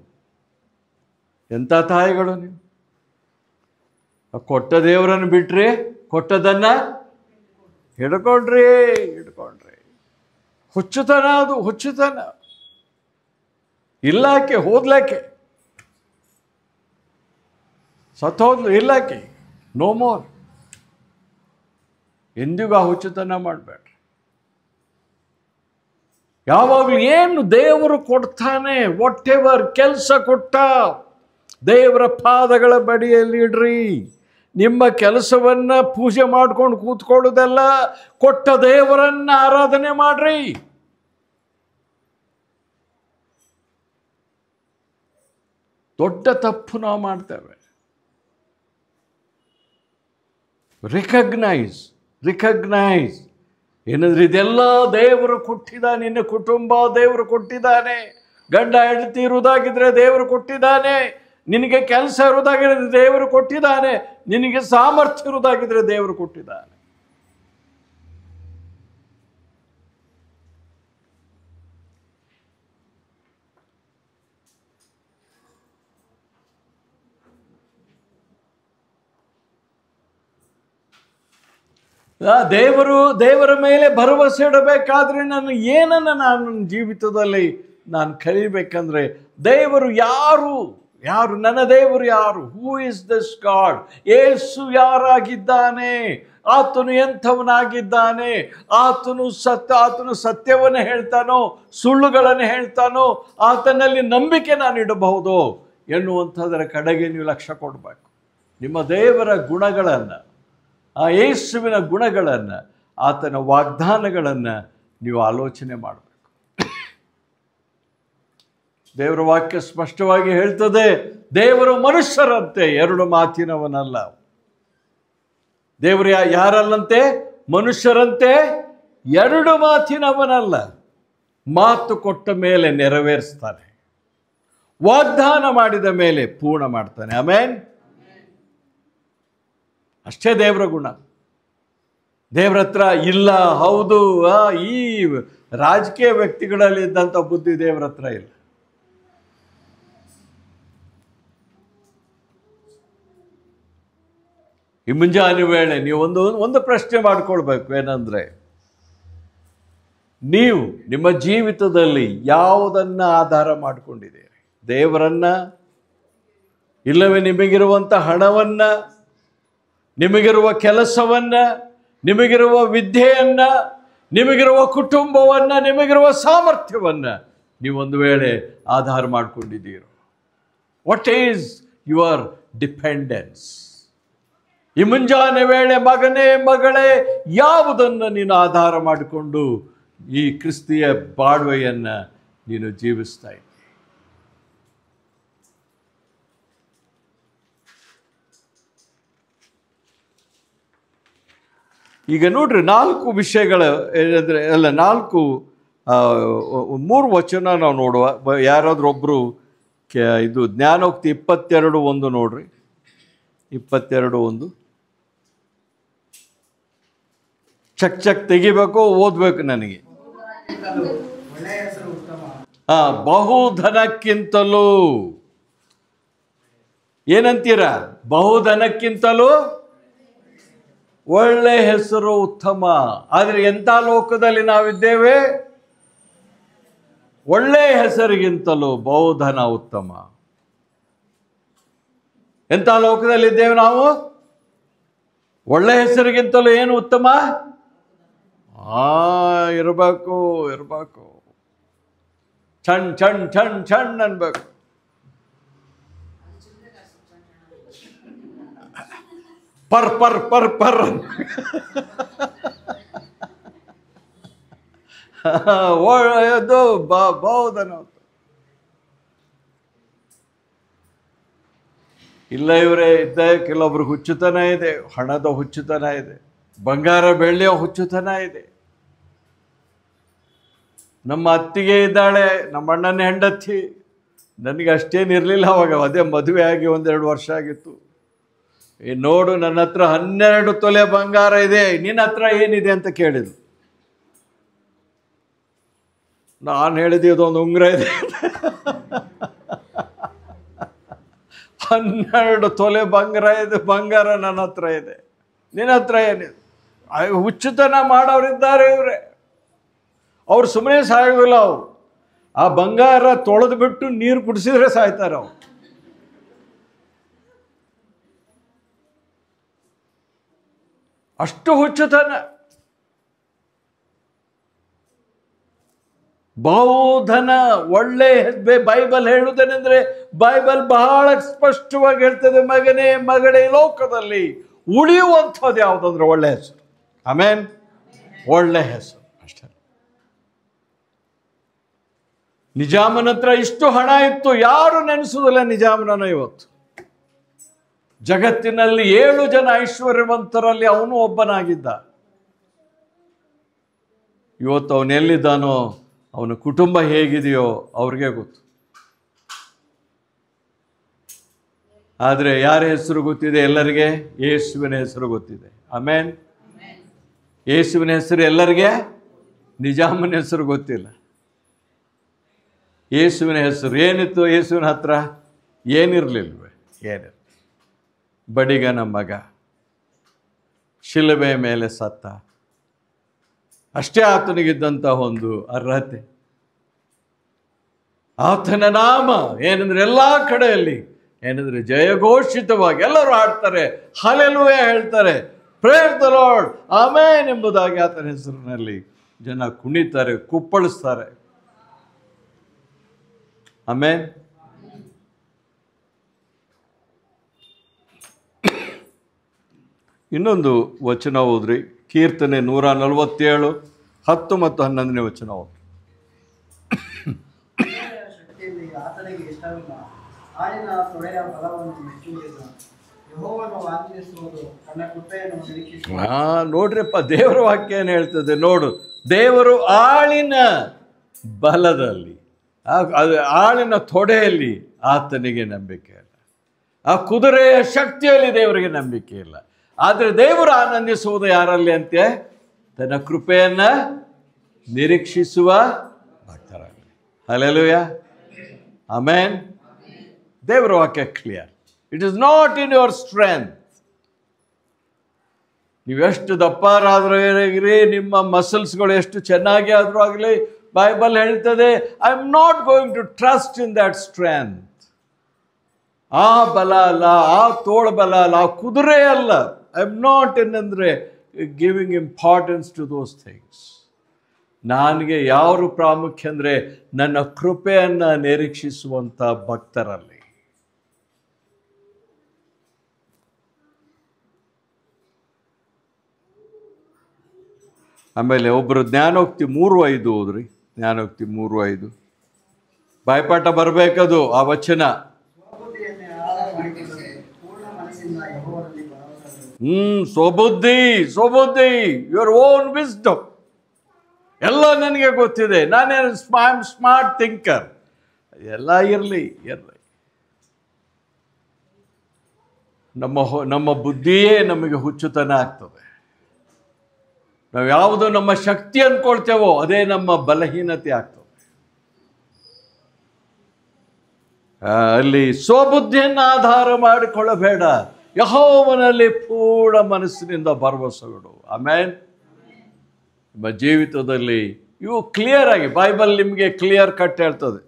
ಎಂಥ ತಾಯಿಗಳು ನೀವು. ಕೊಟ್ಟ ದೇವರನ್ನು ಬಿಟ್ರಿ, ಕೊಟ್ಟದನ್ನು ಹಿಡ್ಕೊಂಡ್ರಿ. ಹುಚ್ಚುತನ, ಅದು ಹುಚ್ಚುತನ. ಇಲ್ಲಾಕೆ ಹೋದ್ಲಾಕೆ, ಸತ್ತೋದ್ಲು, ಇಲ್ಲಾಕೆ, ನೋ ಮೋರ್. ಎಂದಿಗೂ ಆ ಹುಚ್ಚುತನ ಮಾಡಬೇಡ್ರಿ. ಯಾವಾಗಲೂ ಏನು ದೇವರು ಕೊಡ್ತಾನೆ, ವಾಟ್ ಎವರ್ ಕೆಲಸ ಕೊಟ್ಟ ದೇವರ ಪಾದಗಳ ಬಡಿಯಲ್ಲಿ ಇಡ್ರಿ. ನಿಮ್ಮ ಕೆಲಸವನ್ನು ಪೂಜೆ ಮಾಡ್ಕೊಂಡು ಕೂತ್ಕೊಳ್ಳೋದಲ್ಲ, ಕೊಟ್ಟ ದೇವರನ್ನು ಆರಾಧನೆ ಮಾಡ್ರಿ. ದೊಡ್ಡ ತಪ್ಪು ನಾವು ಮಾಡ್ತೇವೆ. ರಿಕಗ್ನೈಸ್ ಏನಂದ್ರೆ, ಇದೆಲ್ಲ ದೇವರು ಕೊಟ್ಟಿದ್ದಾನೆ. ನಿನ್ನ ಕುಟುಂಬ ದೇವರು ಕೊಟ್ಟಿದ್ದಾನೆ. ಗಂಡ ಹೆಂಡತಿ ಇರುವುದಾಗಿದ್ರೆ ದೇವರು ಕೊಟ್ಟಿದ್ದಾನೆ. ನಿನಗೆ ಕೆಲಸ ಇರುವುದಾಗಿದ್ರೆ ದೇವರು ಕೊಟ್ಟಿದ್ದಾನೆ. ನಿನಗೆ ಸಾಮರ್ಥ್ಯ ಇರುವುದಾಗಿದ್ರೆ ದೇವರು ಕೊಟ್ಟಿದ್ದಾನೆ. ದೇವರ ಮೇಲೆ ಭರವಸೆ ಇಡಬೇಕಾದ್ರೆ ನಾನು ಏನನ್ನು ನಾನು ಜೀವಿತದಲ್ಲಿ ನಾನು ಕಲಿಬೇಕಂದ್ರೆ, ದೇವರು ಯಾರು ಯಾರು ನನ್ನ ದೇವರು ಯಾರು? Who is this God? Yesu ಯಾರಾಗಿದ್ದಾನೆ? ಆತನು ಎಂಥವನಾಗಿದ್ದಾನೆ? ಆತನು ಸತ್ಯವನ್ನು ಹೇಳ್ತಾನೋ ಸುಳ್ಳುಗಳನ್ನು ಹೇಳ್ತಾನೋ? ಆತನಲ್ಲಿ ನಂಬಿಕೆ ನಾನು ಇಡಬಹುದು ಎನ್ನುವಂಥದ್ದರ ಕಡೆಗೆ ನೀವು ಲಕ್ಷ್ಯ ಕೊಡಬೇಕು. ನಿಮ್ಮ ದೇವರ ಗುಣಗಳನ್ನು, ಆ ಯೇಸುವಿನ ಗುಣಗಳನ್ನು, ಆತನ ವಾಗ್ದಾನಗಳನ್ನು ನೀವು ಆಲೋಚನೆ ಮಾಡಬೇಕು. ದೇವರ ವಾಕ್ಯ ಸ್ಪಷ್ಟವಾಗಿ ಹೇಳ್ತದೆ, ದೇವರು ಮನುಷ್ಯರಂತೆ ಎರಡು ಮಾತಿನವನಲ್ಲ. ದೇವರು ಯಾರಲ್ಲಂತೆ? ಮನುಷ್ಯರಂತೆ ಎರಡು ಮಾತಿನವನಲ್ಲ. ಮಾತು ಕೊಟ್ಟ ಮೇಲೆ ನೆರವೇರಿಸ್ತಾನೆ, ವಾಗ್ದಾನ ಮಾಡಿದ ಮೇಲೆ ಪೂರ್ಣ ಮಾಡ್ತಾನೆ. ಆಮೇನ್. ಅಷ್ಟೇ ದೇವರ ಗುಣ. ದೇವ್ರ ಹತ್ರ ಇಲ್ಲ, ಹೌದು, ಈ ರಾಜಕೀಯ ವ್ಯಕ್ತಿಗಳಲ್ಲಿ ಇದ್ದಂಥ ಬುದ್ಧಿ ದೇವ್ರ ಹತ್ರ ಇಲ್ಲ. ಈ ಮುಂಜಾನೆ ವೇಳೆ ನೀವು ಒಂದು ಪ್ರಶ್ನೆ ಮಾಡಿಕೊಳ್ಬೇಕು. ಏನಂದ್ರೆ, ನೀವು ನಿಮ್ಮ ಜೀವಿತದಲ್ಲಿ ಯಾವುದನ್ನ ಆಧಾರ ಮಾಡಿಕೊಂಡಿದ್ದೀರಿ? ದೇವರನ್ನ, ಇಲ್ಲವೇ ನಿಮಗಿರುವಂಥ ಹಣವನ್ನ, ನಿಮಗಿರುವ ಕೆಲಸವನ್ನ, ನಿಮಗಿರುವ ವಿದ್ಯೆಯನ್ನ, ನಿಮಗಿರುವ ಕುಟುಂಬವನ್ನ, ನಿಮಗಿರುವ ಸಾಮರ್ಥ್ಯವನ್ನ ನೀವೊಂದು ವೇಳೆ ಆಧಾರ ಮಾಡಿಕೊಂಡಿದ್ದೀರೋ? What is your dependence? ಈ ಮುಂಜಾನೆ ವೇಳೆ ಮಗನೇ ಮಗಳೇ, ಯಾವುದನ್ನು ನೀನು ಆಧಾರ ಮಾಡಿಕೊಂಡು ಈ ಕ್ರಿಸ್ತಿಯ ಬಾಳ್ವೆಯನ್ನು ನೀನು ಜೀವಿಸ್ತಾ ಇದ್ದೀಯ? ಈಗ ನೋಡ್ರಿ, 4 ವಿಷಯಗಳು ಏನಂದರೆ, ಅಲ್ಲ 3 ವಚನ ನಾವು ನೋಡುವ. ಯಾರಾದ್ರೂ ಒಬ್ಬರು ಇದು ಜ್ಞಾನೋಕ್ತಿ 22:1 ನೋಡ್ರಿ. 22:1 ಚಕ್ ತೆಗಿಬೇಕು, ಓದ್ಬೇಕು ನನಗೆ. ಬಹುಧನಕ್ಕಿಂತಲೂ, ಏನಂತೀರ? ಬಹುಧನಕ್ಕಿಂತಲೂ ಒಳ್ಳೆ ಹೆಸರು ಉತ್ತಮ. ಆದರೆ ಎಂಥ ಲೋಕದಲ್ಲಿ ನಾವಿದ್ದೇವೆ? ಒಳ್ಳೆ ಹೆಸರಿಗಿಂತಲೂ ಬಹುಧನ ಉತ್ತಮ. ಎಂಥ ಲೋಕದಲ್ಲಿದ್ದೇವೆ ನಾವು? ಒಳ್ಳೆ ಹೆಸರಿಗಿಂತಲೂ ಏನು ಉತ್ತಮ? ಇರಬೇಕು. ಛಣ್ ಛಣ್ ಛಣ್ ಛಣ್ ಅನ್ಬೇಕು. ಪರ್ ಪರ್ ಪರ್ ಪರ್ ಒಳ್ಳೆಯದು ಬಹುಧನ. ಇಲ್ಲ ಇವರೇ ಇದ್ದ ಕೆಲವೊಬ್ರು ಹುಚ್ಚುತನ ಇದೆ, ಹಣದ ಹುಚ್ಚುತನ ಇದೆ, ಬಂಗಾರ ಬೆಳ್ಳಿಯ ಹುಚ್ಚುತನ ಇದೆ. ನಮ್ಮ ಅತ್ತಿಗೆ ಇದ್ದಾಳೆ, ನಮ್ಮ ಅಣ್ಣನ ಹೆಂಡತಿ. ನನಗೆ ಅಷ್ಟೇನಿರಲಿಲ್ಲ ಅವಾಗ, ಅದೇ ಮದುವೆ ಆಗಿ 1-2 ವರ್ಷ ಆಗಿತ್ತು. ನೋಡು, ನನ್ನ ಹತ್ರ 12 ತೊಲೆ ಬಂಗಾರ ಇದೆ, ನಿನ್ನ ಹತ್ರ ಏನಿದೆ ಅಂತ ಕೇಳಿದ್ರು. ನಾನು ಹೇಳಿದೆ, ಇದೊಂದು ಉಂಗುರ ಇದೆ. 12 ತೊಲೆ ಬಂಗಾರ ನನ್ನ ಹತ್ರ ಇದೆ, ನಿನ್ನ ಹತ್ರ ಏನಿದೆ? ಹುಚ್ಚುತನ ಮಾಡೋರಿದ್ದಾರೆ ಇವರೇ. ಅವ್ರು ಸುಮ್ಮನೆ ಸಾಯೋದಿಲ್ಲ. ಅವರು ಆ ಬಂಗಾರ ತೊಳೆದು ಬಿಟ್ಟು ನೀರು ಕುಡಿಸಿದ್ರೆ ಸಾಯ್ತಾರೆ ಅವ್ರು. ಅಷ್ಟು ಹುಚ್ಚುತನ. ಬಹುಧನ ಒಳ್ಳೆ. ಬೈಬಲ್ ಹೇಳುವುದೇನೆಂದ್ರೆ, ಬೈಬಲ್ ಬಹಳ ಸ್ಪಷ್ಟವಾಗಿ ಹೇಳ್ತದೆ, ಮಗನೇ ಮಗಳೇ, ಲೋಕದಲ್ಲಿ ಉಳಿಯುವಂಥದ್ದು ಯಾವುದಂದ್ರೆ ಒಳ್ಳೆ ಹೆಸರು. ಆಮೇನ್. ಒಳ್ಳೆ ಹೆಸರು ಅಷ್ಟೇ. ನಿಜಾಮನ ಹತ್ರ ಇಷ್ಟು ಹಣ ಇತ್ತು, ಯಾರು ನೆನೆಸುವುದಿಲ್ಲ ನಿಜಾಮನನ್ನು. ಇವತ್ತು ಜಗತ್ತಿನಲ್ಲಿ 7 ಜನ ಐಶ್ವರ್ಯವಂತರಲ್ಲಿ ಅವನು ಒಬ್ಬನಾಗಿದ್ದ. ಇವತ್ತು ಅವನೆಲ್ಲಿದ್ದಾನೋ, ಅವನ ಕುಟುಂಬ ಹೇಗಿದೆಯೋ ಅವ್ರಿಗೆ ಗೊತ್ತು. ಆದರೆ ಯಾರ ಹೆಸರು ಗೊತ್ತಿದೆ ಎಲ್ಲರಿಗೆ? ಯೇಸುವಿನ ಹೆಸರು ಗೊತ್ತಿದೆ. ಆಮೇನ್. ಯೇಸುವಿನ ಹೆಸರು ಎಲ್ಲರಿಗೆ, ನಿಜಾಮನ ಹೆಸರು ಗೊತ್ತಿಲ್ಲ. ಯೇಸುವಿನ ಹೆಸರು ಏನಿತ್ತು? ಯೇಸುವಿನ ಹತ್ರ ಏನಿರಲಿಲ್ವೇ? ಏನಿಲ್ಲ. ಬಡಿಗನ ಮಗ, ಶಿಲುಬೆ ಮೇಲೆ ಸತ್ತ, ಅಷ್ಟೇ ಆತನಿಗಿದ್ದಂಥ ಒಂದು ಅರ್ಹತೆ. ಆತನ ನಾಮ ಏನಂದ್ರೆ ಎಲ್ಲ ಕಡೆಯಲ್ಲಿ ಏನಂದ್ರೆ ಜಯಘೋಷಿತವಾಗಿ ಎಲ್ಲರೂ ಹಾಡ್ತಾರೆ, ಹಲ್ಲೆಲೂಯಾ ಹೇಳ್ತಾರೆ, ಪ್ರೇಸ್ ದ ಲಾರ್ಡ್, ಆಮೆನ್ ಎಂಬುದಾಗಿ ಆತನ ಹೆಸರಿನಲ್ಲಿ ಜನ ಕುಣಿತಾರೆ, ಕುಪ್ಪಳಿಸ್ತಾರೆ. ಆಮೆನ್. ಇನ್ನೊಂದು ವಚನ ಓದ್ರಿ, ಕೀರ್ತನೆ 147 10 ಮತ್ತು 11ನೇ ವಚನ ಓದ್ರಿ. ಶಕ್ತಿಯಲ್ಲಿ ಆತನಿಗೆ ಇಷ್ಟವಿಲ್ಲ, ಆಳಿನ ತೊಡೆಯ ಬಲವನ್ನು ಮೆಚ್ಚುವುದಿಲ್ಲ. ಯೆಹೋವನು ಆಜ್ಞಿಸುವುದು ತನ್ನ ಕೃಪೆಯನ್ನು ನಿರೀಕ್ಷಿಸುವುದು. ನೋಡ್ರಿಪ್ಪ, ದೇವರ ವಾಕ್ಯ ಏನು ಹೇಳ್ತದೆ ನೋಡು. ದೇವರು ಆಳಿನ ಬಲದಲ್ಲಿ, ಆಳಿನ ತೊಡೆಯಲ್ಲಿ ಆತನಿಗೆ ನಂಬಿಕೆ ಇಲ್ಲ. ಆ ಕುದುರೆಯ ಶಕ್ತಿಯಲ್ಲಿ ದೇವರಿಗೆ ನಂಬಿಕೆ ಇಲ್ಲ. ಆದರೆ ದೇವರು ಆನಂದಿಸುವುದು ಯಾರಲ್ಲಿ ಅಂತೆ? ತನ್ನ ಕೃಪೆಯನ್ನ ನಿರೀಕ್ಷಿಸುವ ಭಕ್ತರಲ್ಲಿ. Hallelujah, amen. ದೇವರ ವಾಕ್ಯ clear. It is not in your strength. ನೀವೆಷ್ಟು ದಪ್ಪರಾದರೂ ಇರಿ, ನಿಮ್ಮ ಮಸಲ್ಸ್ಗಳು ಎಷ್ಟು ಚೆನ್ನಾಗಿ ಆದರೂ ಆಗಲಿ, ಬೈಬಲ್ ಹೇಳ್ತದೆ, I am not going to trust in that strength. ಆ ಬಲ ಅಲ್ಲ, ಆ ತೋಳ ಬಲ ಅಲ್ಲ, ಆ ಕುದುರೆ ಅಲ್ಲ. ಐ ಆಮ್ ನಾಟ್ ಏನಂದರೆ giving importance to those things. ನನಗೆ ಯಾರು ಪ್ರಾಮುಖ್ಯ ಅಂದರೆ ನನ್ನ ಕೃಪೆಯನ್ನು ನಿರೀಕ್ಷಿಸುವಂಥ ಭಕ್ತರಲ್ಲಿ. ಆಮೇಲೆ ಒಬ್ಬರು ಜ್ಞಾನೋಕ್ತಿ 3:5 ಹೋದ್ರಿ. ಜ್ಞಾನೋಕ್ತಿ 3:5 ಬಾಯ್ಪಾಠ ಬರಬೇಕದು ಆ ವಚನ. ಸ್ವಬುದ್ಧಿಯನ್ನೇ ಆಧಾರ ಮಾಡಿಕೊಳ್ಳದೆ ಪೂರ್ಣ ಮನಸ್ಸಿಂದ ಯೆಹೋವನಲ್ಲಿ ಭರವಸೆ ಸ್ವಬುದ್ಧಿ, ಯುವರ್ ಓನ್ ವಿಸ್ಡಮ್. ಎಲ್ಲ ನನಗೆ ಗೊತ್ತಿದೆ, ನಾನೇನು ಸ್ಮಾರ್ಟ್ ಥಿಂಕರ್, ಎಲ್ಲ ಇರಲಿ. ನಮ್ಮ ಬುದ್ಧಿಯೇ ನಮಗೆ ಹುಚ್ಚುತನ ಆಗ್ತದೆ. ನಾವು ಯಾವುದು ನಮ್ಮ ಶಕ್ತಿ ಅಂದ್ಕೊಳ್ತೇವೋ ಅದೇ ನಮ್ಮ ಬಲಹೀನತೆ ಆಗ್ತದೆ. ಅಲ್ಲಿ ಸ್ವಬುದ್ಧಿಯನ್ನು ಆಧಾರ ಮಾಡಿಕೊಳ್ಳಬೇಡ, ಯೆಹೋವನಲ್ಲಿ ಪೂರ್ಣ ಮನಸ್ಸಿನಿಂದ ಭರವಸೆಗಳು. ಆಮೇನ್. ನಿಮ್ಮ ಜೀವಿತದಲ್ಲಿ ಇವು ಕ್ಲಿಯರ್ ಆಗಿ ಬೈಬಲ್ ನಿಮಗೆ ಕ್ಲಿಯರ್ ಕಟ್ ಹೇಳ್ತದೆ.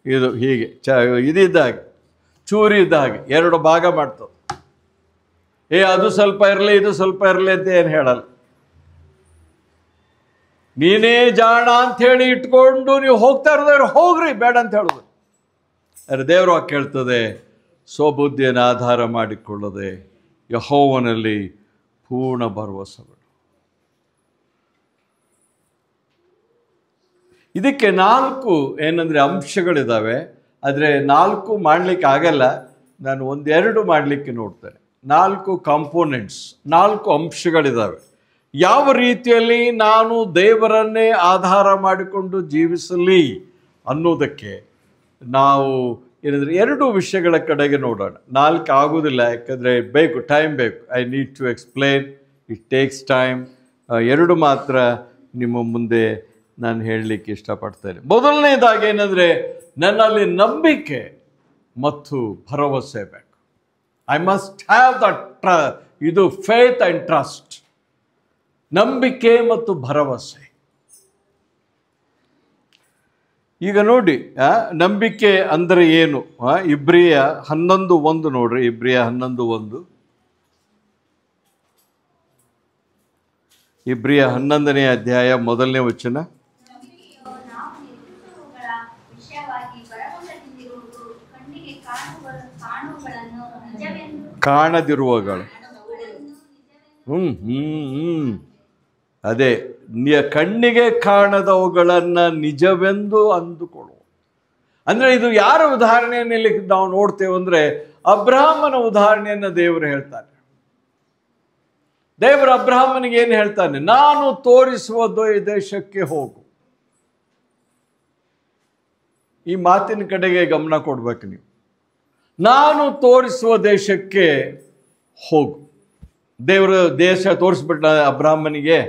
ಇದು ಹೀಗೆ ಇದಿದ್ದಾಗೆ ಚೂರಿ ಇದ್ದಾಗೆ 2 ಭಾಗ ಮಾಡ್ತದೆ. ಅದು ಸ್ವಲ್ಪ ಇರಲಿ, ಇದು ಸ್ವಲ್ಪ ಇರಲಿ ಅಂತ ಏನು ಹೇಳಲ್ಲ. ನೀನೇ ಜಾಣ ಅಂಥೇಳಿ ಇಟ್ಕೊಂಡು ನೀವು ಹೋಗ್ತಾ ಇರೋದಾದ್ರೆ ಹೋಗ್ರಿ, ಬೇಡ ಅಂತ ಹೇಳೋದು. ಆದರೆ ದೇವರು ಕೇಳ್ತದೆ, ಸ್ವಬುದ್ಧಿಯನ್ನು ಆಧಾರ ಮಾಡಿಕೊಳ್ಳದೆ ಯೆಹೋವನಲ್ಲಿ ಪೂರ್ಣ ಭರವಸೆಗಳು. ಇದಕ್ಕೆ 4 ಏನಂದರೆ ಅಂಶಗಳಿದ್ದಾವೆ. ಆದರೆ 4 ಮಾಡಲಿಕ್ಕೆ ಆಗಲ್ಲ, ನಾನು 1-2 ಮಾಡಲಿಕ್ಕೆ ನೋಡ್ತೇನೆ. 4 ಕಾಂಪೋನೆಂಟ್ಸ್, 4 ಅಂಶಗಳಿದ್ದಾವೆ. ಯಾವ ರೀತಿಯಲ್ಲಿ ನಾನು ದೇವರನ್ನೇ ಆಧಾರ ಮಾಡಿಕೊಂಡು ಜೀವಿಸಲಿ ಅನ್ನೋದಕ್ಕೆ ನಾವು ಏನಂದರೆ 2 ವಿಷಯಗಳ ಕಡೆಗೆ ನೋಡೋಣ. 4 ಆಗೋದಿಲ್ಲ, ಯಾಕಂದರೆ ಟೈಮ್ ಬೇಕು. I need to explain, it takes time. 2 ಮಾತ್ರ ನಿಮ್ಮ ಮುಂದೆ ನಾನು ಹೇಳಲಿಕ್ಕೆ ಇಷ್ಟಪಡ್ತೇನೆ. ಮೊದಲನೇದಾಗಿ ಏನಂದರೆ ನನ್ನಲ್ಲಿ ನಂಬಿಕೆ ಮತ್ತು ಭರವಸೆ ಬೇಕು. ಐ ಮಸ್ಟ್ ಹ್ಯಾವ್ ಇದು ಫೇತ್ ಆ್ಯಂಡ್ ಟ್ರಸ್ಟ್. ನಂಬಿಕೆ ಮತ್ತು ಭರವಸೆ. ಈಗ ನೋಡಿ, ನಂಬಿಕೆ ಅಂದರೆ ಏನು? ಇಬ್ರಿಯ 11:1 ನೋಡ್ರಿ. ಇಬ್ರಿಯ 11:1. ಇಬ್ರಿಯ 11ನೇ ಅಧ್ಯಾಯ 1ನೇ ವಚನ. ಕಾಣದಿರುವಗಳು. ಅದೇ ಕಣ್ಣಿಗೆ ಕಾಣದವುಗಳನ್ನು ನಿಜವೆಂದು ಅಂದುಕೊಳ್ಳು. ಅಂದರೆ ಇದು ಯಾರ ಉದಾಹರಣೆಯಲ್ಲಿ ನಾವು ನೋಡ್ತೇವೆ ಅಂದರೆ ಅಬ್ರಹಾಮನ ಉದಾಹರಣೆಯನ್ನು ದೇವರು ಹೇಳ್ತಾನೆ. ದೇವರು ಅಬ್ರಹಾಮನಿಗೆ ಏನು ಹೇಳ್ತಾನೆ? ನಾನು ತೋರಿಸುವ ದೇಶಕ್ಕೆ ಹೋಗು. ಈ ಮಾತಿನ ಕಡೆಗೆ ಗಮನ ಕೊಡ್ಬೇಕು ನೀವು. ನಾನು ತೋರಿಸುವ ದೇಶಕ್ಕೆ ಹೋಗು. ದೇವರು ದೇಶ ತೋರಿಸ್ಬಿಟ್ಟ ಅಬ್ರಹಾಮನಿಗೆ?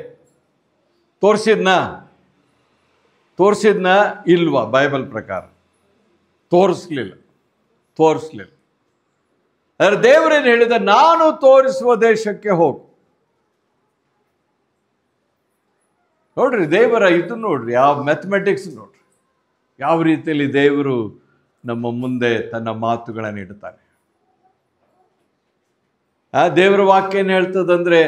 ತೋರಿಸಿದ್ನ ಇಲ್ವಾ? ಬೈಬಲ್ ಪ್ರಕಾರ ತೋರಿಸ್ಲಿಲ್ಲ. ಆದರೆ ದೇವರೇನು ಹೇಳಿದ? ನಾನು ತೋರಿಸುವ ದೇಶಕ್ಕೆ ಹೋಗು. ನೋಡ್ರಿ, ದೇವರ ಇದು ನೋಡ್ರಿ, ಯಾವ ಮ್ಯಾಥಮೆಟಿಕ್ಸ್ ನೋಡ್ರಿ. ಯಾವ ರೀತಿಯಲ್ಲಿ ದೇವರು ನಮ್ಮ ಮುಂದೆ ತನ್ನ ಮಾತುಗಳನ್ನು ಇಡ್ತಾನೆ. ದೇವರ ವಾಕ್ಯ ಏನು ಹೇಳ್ತದಂದ್ರೆ,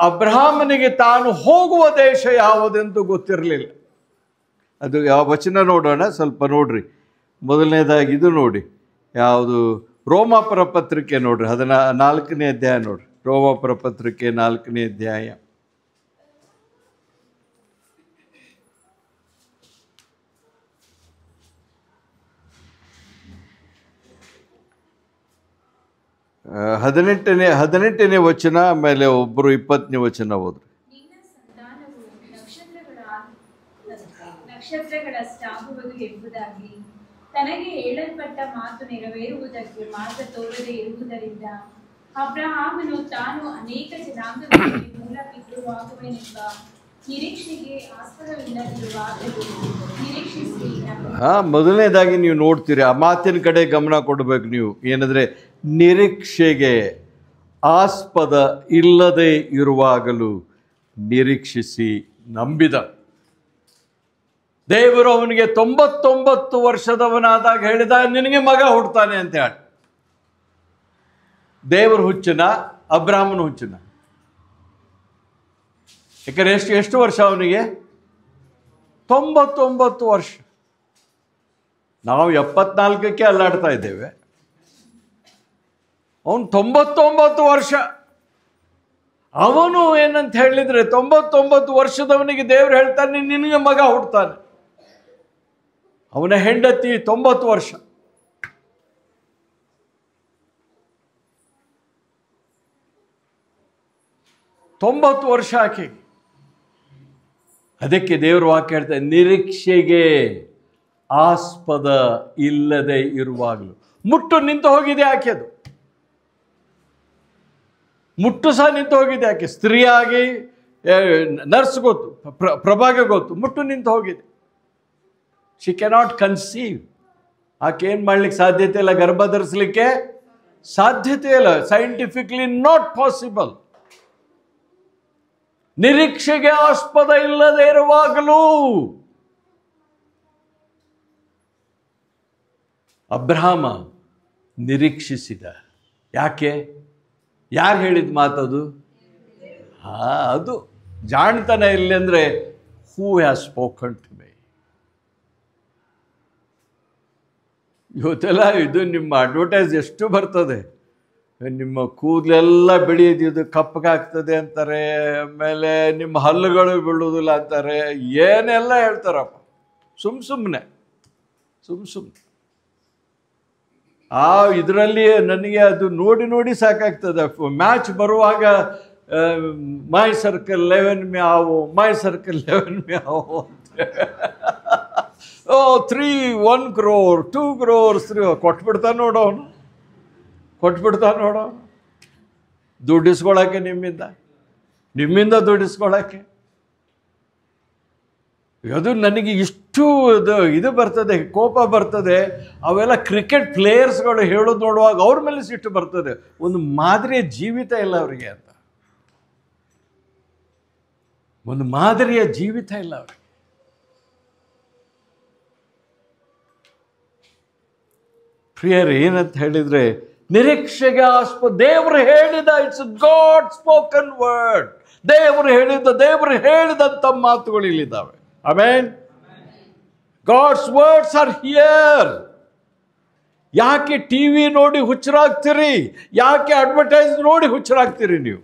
ಅಬ್ರಹಾಮನಿಗೆ ತಾನು ಹೋಗುವ ದೇಶ ಯಾವುದೆಂದು ಗೊತ್ತಿರಲಿಲ್ಲ. ಅದು ಯಾವ ವಚನ ನೋಡೋಣ, ಸ್ವಲ್ಪ ನೋಡ್ರಿ. ಮೊದಲನೇದಾಗಿ ಇದು ನೋಡಿ, ಯಾವುದು ರೋಮಾಪುರ ಪತ್ರಿಕೆ ನೋಡ್ರಿ, 4ನೇ ಅಧ್ಯಾಯ ನೋಡ್ರಿ. ರೋಮಾಪುರ ಪತ್ರಿಕೆ 4ನೇ ಅಧ್ಯಾಯ. ಹದಿನೆಂಟನೇ ವಚನ, ಆಮೇಲೆ ಒಬ್ಬರು 20ನೇ ವಚನ ಓದ್ರಿ. ನಿನ್ನ ಸಂತಾನವು ನಕ್ಷತ್ರಗಳಷ್ಟಾಗುವುದು ಎಂಬುದಾಗಿ ತನಗೆ ಹೇಳಲ್ಪಟ್ಟ ಮಾತು ನೆರವೇರುವುದಕ್ಕೆ ಮಾರ್ಗ ತೋರದೆ ಇರುವುದರಿಂದ ಅಬ್ರಹಾಮನು ತಾನು ಅನೇಕ ಜನಾಂಗಗಳಿಗೆ ಮೂಲ ಪಿತೃವಾಗುವೆನೆಂಬ ನಿರೀಕ್ಷೆಗೆ ಆಸ್ಪದವಿಲ್ಲದಿರುವಾಗಲೂ ನಿರೀಕ್ಷಿಸಿ. ಮೊದಲನೇದಾಗಿ ನೀವು ನೋಡ್ತೀರಿ, ಆ ಮಾತಿನ ಕಡೆ ಗಮನ ಕೊಡಬೇಕು ನೀವು. ಏನಂದರೆ, ನಿರೀಕ್ಷೆಗೆ ಆಸ್ಪದ ಇಲ್ಲದೆ ಇರುವಾಗಲೂ ನಿರೀಕ್ಷಿಸಿ ನಂಬಿದ. ದೇವರು ಅವನಿಗೆ 99 ವರ್ಷದವನಾದಾಗ ಹೇಳಿದ, ನಿನಗೆ ಮಗ ಹುಡ್ತಾನೆ ಅಂತ ಹೇಳಿ. ದೇವರು ಹುಚ್ಚನ, ಅಬ್ರಾಹ್ಮನ ಹುಚ್ಚನ? ಯಾಕಂದ್ರೆ ಎಷ್ಟು ವರ್ಷ ಅವನಿಗೆ? 99 ವರ್ಷ. ನಾವು 74ಕ್ಕೆ ಅಲ್ಲಾಡ್ತಾ ಇದ್ದೇವೆ, ಅವನು 99 ವರ್ಷ. ಅವನು ಏನಂತ ಹೇಳಿದ್ರೆ, 99 ವರ್ಷದವನಿಗೆ ದೇವರು ಹೇಳ್ತಾನೆ, ನಿನಗೆ ಮಗ ಹುಡ್ತಾನೆ. ಅವನ ಹೆಂಡತಿ 90 ವರ್ಷ. ವರ್ಷ ಆಕೆ. ಅದಕ್ಕೆ ದೇವರು ವಾಕ್ಯ ಹೇಳ್ತಾರೆ, ನಿರೀಕ್ಷೆಗೆ ಆಸ್ಪದ ಇಲ್ಲದೆ ಇರುವಾಗಲೂ. ಮುಟ್ಟು ನಿಂತು ಹೋಗಿದೆ ಆಕೆದು, ಮುಟ್ಟು ಸಹ ನಿಂತು ಹೋಗಿದೆ ಆಕೆ. ಸ್ತ್ರೀಯಾಗಿ ನರ್ಸ್ ಗೊತ್ತು, ಪ್ರಭಾಗ ಗೊತ್ತು, ಮುಟ್ಟು ನಿಂತು ಹೋಗಿದೆ. She cannot conceive. ಆಕೆ ಏನು ಮಾಡ್ಲಿಕ್ಕೆ ಸಾಧ್ಯತೆ ಇಲ್ಲ, ಗರ್ಭ ಧರಿಸಲಿಕ್ಕೆ ಸಾಧ್ಯತೆ ಇಲ್ಲ. Scientifically not possible. ನಿರೀಕ್ಷೆಗೆ ಆಸ್ಪದ ಇಲ್ಲದೆ ಇರುವಾಗಲೂ ಅಬ್ರಹಾಮ ನಿರೀಕ್ಷಿಸಿದ. ಯಾಕೆ? ಯಾರು ಹೇಳಿದ ಮಾತದು? ಅದು ಜಾಣ್ತನ ಇಲ್ಲಿ ಅಂದರೆ, who has spoken to me. ಇವತ್ತೆಲ್ಲ ಇದು ನಿಮ್ಮ ಅಡ್ವರ್ಟೈಸ್ ಎಷ್ಟು ಬರ್ತದೆ. ನಿಮ್ಮ ಕೂದಲೆಲ್ಲ ಬೆಳೆಯೋದು ಕಪ್ಪಗಾಗ್ತದೆ ಅಂತಾರೆ, ಆಮೇಲೆ ನಿಮ್ಮ ಹಲ್ಲುಗಳು ಬೀಳುವುದಿಲ್ಲ ಅಂತಾರೆ, ಏನೆಲ್ಲ ಹೇಳ್ತಾರಪ್ಪ ಸುಮ್ಮನೆ. ಇದರಲ್ಲಿ ನನಗೆ ಅದು ನೋಡಿ ಸಾಕಾಗ್ತದೆ. ಮ್ಯಾಚ್ ಬರುವಾಗ ಮೈ ಸರ್ಕಲ್ 11 में आओ, ಮೈ ಸರ್ಕಲ್ 11 में आओ ಅಂತ. 1 crore 2 crores ಕೊಟ್ಬಿಡ್ತಾನೆ ನೋಡೋನು. ದುಡ್ಡಿಸ್ಕೊಳಕ್ಕೆ, ನಿಮ್ಮಿಂದ ದುಡ್ಡಿಸ್ಕೊಳಕ್ಕೆ. ಅದು ನನಗೆ ಇಷ್ಟು ಇದು ಬರ್ತದೆ, ಕೋಪ ಬರ್ತದೆ. ಅವೆಲ್ಲ ಕ್ರಿಕೆಟ್ ಪ್ಲೇಯರ್ಸ್ಗಳು ಹೇಳೋದು ನೋಡುವಾಗ ಅವ್ರ ಮೇಲೆ ಸಿಟ್ಟು ಬರ್ತದೆ. ಒಂದು ಮಾದರಿಯ ಜೀವಿತ ಇಲ್ಲ ಅವರಿಗೆ ಅಂತ, ಒಂದು ಮಾದರಿಯ ಜೀವಿತ ಇಲ್ಲ ಅವರಿಗೆ. ಪ್ರಿಯರೇ, ಏನಂತ ಹೇಳಿದ್ರೆ, ನಿರೀಕ್ಷೆಗೆ ಆಸ್ಪದ. ದೇವರು ಹೇಳಿದ, ಇಟ್ಸ್ ಗಾಡ್ ಸ್ಪೋಕನ್ ವರ್ಡ್. ದೇವರು ಹೇಳಿದಂಥ ಮಾತುಗಳು ಇಲ್ಲಿದ್ದಾವೆ. Amen. God's words are here. ಯಾಕೆ ಟಿವಿ ನೋಡಿ ಹುಚ್ಚರಾಗ್ತೀರಿ? ಯಾಕೆ ಅಡ್ವರ್ಟೈಸ್ ನೋಡಿ ಹುಚ್ಚರಾಗ್ತೀರಿ ನೀವು?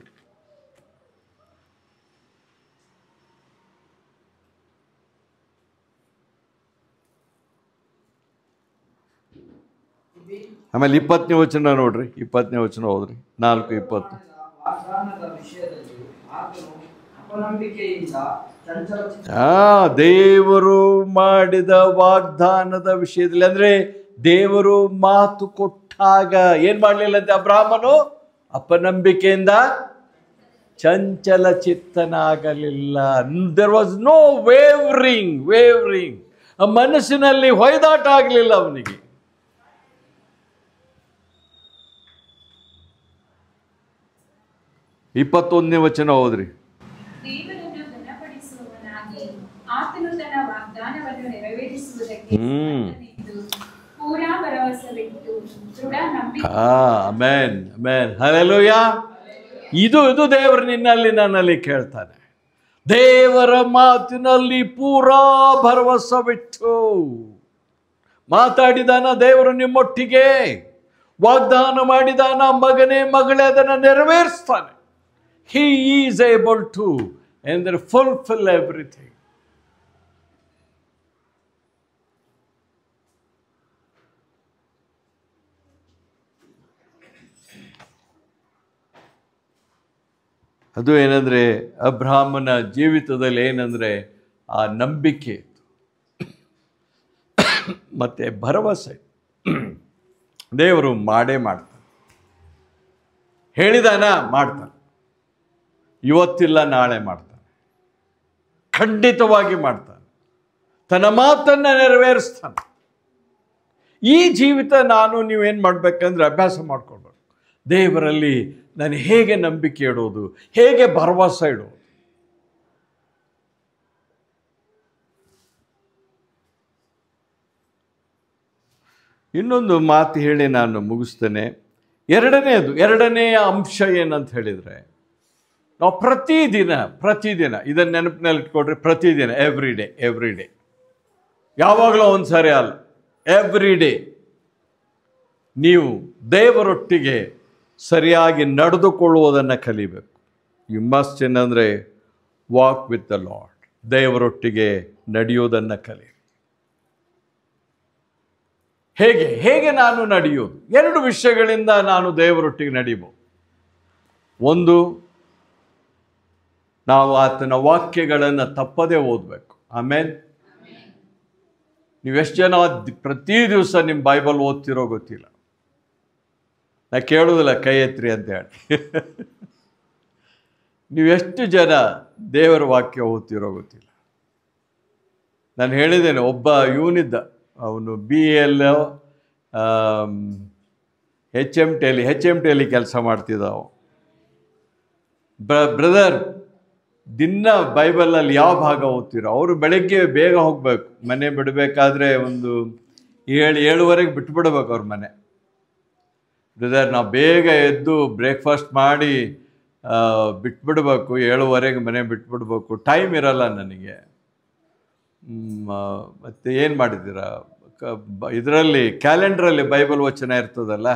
ಆಮೇಲೆ 20ನೇ ವಚನ ನೋಡ್ರಿ, 20ನೇ ವಚನ ಹೋದ್ರಿ, 4:20. ವಾಗ್ದಾನದ ವಿಷಯದಲ್ಲಿ ಆತನು ಅಪನಂಬಿಕೆಯಿಂದ ದೇವರು ಮಾಡಿದ ವಾಗ್ದಾನದ ವಿಷಯದಲ್ಲಿ, ಅಂದ್ರೆ ದೇವರು ಮಾತು ಕೊಟ್ಟಾಗ ಏನ್ ಮಾಡಲಿಲ್ಲಂತೆ ಅಬ್ರಹಾಮನು? ಅಪನಂಬಿಕೆಯಿಂದ ಚಂಚಲ ಚಿತ್ತನಾಗಲಿಲ್ಲ. There was no wavering. ಮನಸ್ಸಿನಲ್ಲಿ ಹೊಯ್ದಾಟ ಆಗಲಿಲ್ಲ ಅವನಿಗೆ. ಇಪ್ಪತ್ತೊಂದನೇ ವಚನ ಹೋದ್ರಿ. ದೇವರನ್ನು ಘನಪಡಿಸುವವನಾಗಿ ಆತನು ತನ್ನ ವಾಗ್ದಾನವನ್ನು ನೆರವೇರಿಸುವುದಕ್ಕೆ ನಿಂತು ಪೂರಾ ಭರವಸವಿಟ್ಟು ದೃಢ ನಂಬಿಕೆ ಆಮೆನ್ ಆಮೆನ್ ಹಲ್ಲೆಲೂಯ. ಇದು ದೇವರು ನಿನ್ನಲ್ಲಿ ನನ್ನಲ್ಲಿ ಕೇಳ್ತಾನೆ. ದೇವರ ಮಾತಿನಲ್ಲಿ ಪೂರಾ ಭರವಸವಿಟ್ಟು ಮಾತಾಡಿದಾನ ದೇವರು ನಿಮ್ಮೊಟ್ಟಿಗೆ, ವಾಗ್ದಾನ ಮಾಡಿದಾನ ಮಗನೇ ಮಗಳೇ ಅದನ್ನು ನೆರವೇರಿಸ್ತಾನೆ. He is able to and fulfill everything. ಅದು ಏನಂದರೆ ಅಬ್ರಹಾಮನ ಜೀವಿತದಲ್ಲಿ ಏನಂದರೆ ಆ ನಂಬಿಕೆ ಮತ್ತು ಭರವಸೆ. ದೇವರು ಮಾಡೇ ಮಾಡ್ತಾನೆ, ಹೇಳಿದಾನ ಮಾಡ್ತಾನೆ, ಇವತ್ತಿಲ್ಲ ನಾಳೆ ಮಾಡ್ತಾನೆ, ಖಂಡಿತವಾಗಿ ಮಾಡ್ತಾನೆ, ತನ್ನ ಮಾತನ್ನು ನೆರವೇರಿಸ್ತಾನೆ. ಈ ಜೀವಿತ ನೀವೇನು ಮಾಡಬೇಕಂದ್ರೆ ಅಭ್ಯಾಸ ಮಾಡ್ಕೊಳ್ಬೇಕು. ದೇವರಲ್ಲಿ ನಾನು ಹೇಗೆ ನಂಬಿಕೆ ಇಡೋದು, ಹೇಗೆ ಭರವಸೆ ಇಡೋದು. ಇನ್ನೊಂದು ಮಾತು ಹೇಳಿ ನಾನು ಮುಗಿಸ್ತೇನೆ. ಎರಡನೆಯ ಅಂಶ ಏನಂತ ಹೇಳಿದರೆ, ನಾವು ಪ್ರತಿದಿನ ಇದನ್ನು ನೆನಪಿನಲ್ಲಿ ಇಟ್ಕೊಡ್ರಿ. ಪ್ರತಿದಿನ ಎವ್ರಿ ಡೇ, ಯಾವಾಗಲೂ ಒಂದು ಸಾರಿ ಅಲ್ಲ, ಎವ್ರಿ ಡೇ ನೀವು ದೇವರೊಟ್ಟಿಗೆ ಸರಿಯಾಗಿ ನಡೆದುಕೊಳ್ಳುವುದನ್ನು ಕಲಿಬೇಕು. ಯು ಮಸ್ಟ್ ಏನಂದರೆ ವಾಕ್ ವಿತ್ ದ ಲಾರ್ಡ್. ದೇವರೊಟ್ಟಿಗೆ ನಡೆಯೋದನ್ನು ಕಲಿ. ಹೇಗೆ ನಾನು ನಡೆಯೋದು? ಎರಡು ವಿಷಯಗಳಿಂದ ನಾನು ದೇವರೊಟ್ಟಿಗೆ ನಡೀಬೋದು. ಒಂದು, ನಾವು ಆತನ ವಾಕ್ಯಗಳನ್ನು ತಪ್ಪದೇ ಓದಬೇಕು. ಆಮೇಲೆ ನೀವೆಷ್ಟು ಜನ ಪ್ರತಿ ದಿವಸ ನಿಮ್ಮ ಬೈಬಲ್ ಓದ್ತಿರೋ ಗೊತ್ತಿಲ್ಲ. ನಾ ಕೇಳೋದಿಲ್ಲ ಕೈ ಎತ್ರಿ ಅಂತ ಹೇಳಿ. ನೀವೆಷ್ಟು ಜನ ದೇವರ ವಾಕ್ಯ ಓದ್ತಿರೋ ಗೊತ್ತಿಲ್ಲ. ನಾನು ಹೇಳಿದ್ದೇನೆ, ಒಬ್ಬ ಇವನಿದ್ದ, ಅವನು BL HMTಯಲ್ಲಿ ಕೆಲಸ ಮಾಡ್ತಿದ್ದವು. ಬ್ರದರ್, ದಿನ ಬೈಬಲಲ್ಲಿ ಯಾವ ಭಾಗ ಓದ್ತಿರೋ? ಅವರು ಬೆಳಗ್ಗೆ ಬೇಗ ಹೋಗ್ಬೇಕು, ಮನೆ ಬಿಡಬೇಕಾದ್ರೆ ಒಂದು 7:30 ಬಿಟ್ಬಿಡ್ಬೇಕು ಅವ್ರ ಮನೆ. ಬ್ರದರ್, ನಾವು ಬೇಗ ಎದ್ದು ಬ್ರೇಕ್ಫಾಸ್ಟ್ ಮಾಡಿ ಬಿಟ್ಬಿಡ್ಬೇಕು, 7:30 ಮನೆ ಬಿಟ್ಬಿಡ್ಬೇಕು, ಟೈಮ್ ಇರಲ್ಲ ನನಗೆ. ಮತ್ತು ಏನು ಮಾಡಿದ್ದೀರಾ? ಇದರಲ್ಲಿ ಕ್ಯಾಲೆಂಡ್ರಲ್ಲಿ ಬೈಬಲ್ ವಚನ ಇರ್ತದಲ್ಲ,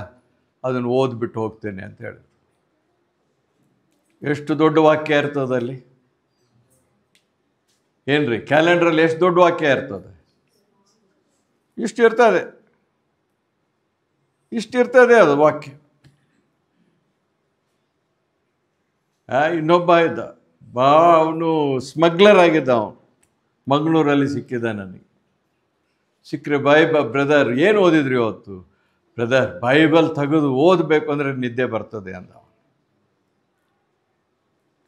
ಅದನ್ನು ಓದ್ಬಿಟ್ಟು ಹೋಗ್ತೇನೆ ಅಂತ ಹೇಳಿದ್ರು. ಎಷ್ಟು ದೊಡ್ಡ ವಾಕ್ಯ ಇರ್ತದಲ್ಲಿ? ಏನ್ರಿ, ಕ್ಯಾಲೆಂಡ್ರಲ್ಲಿ ಎಷ್ಟು ದೊಡ್ಡ ವಾಕ್ಯ ಇರ್ತದೆ? ಇಷ್ಟಿರ್ತದೆ ಅದು ವಾಕ್ಯ. ಇನ್ನೊಬ್ಬ ಇದ್ದ, ಅವನು ಸ್ಮಗ್ಲರ್ ಆಗಿದ್ದ. ಅವನು ಮಂಗಳೂರಲ್ಲಿ ಸಿಕ್ಕಿದ ನನಗೆ. ಸಿಕ್ಕರೆ ಬ್ರದರ್ ಏನು ಓದಿದ್ರಿ ಇವತ್ತು? ಬ್ರದರ್, ಬೈಬಲ್ ತೆಗೆದು ಓದಬೇಕು ಅಂದರೆ ನಿದ್ದೆ ಬರ್ತದೆ ಅಂದ.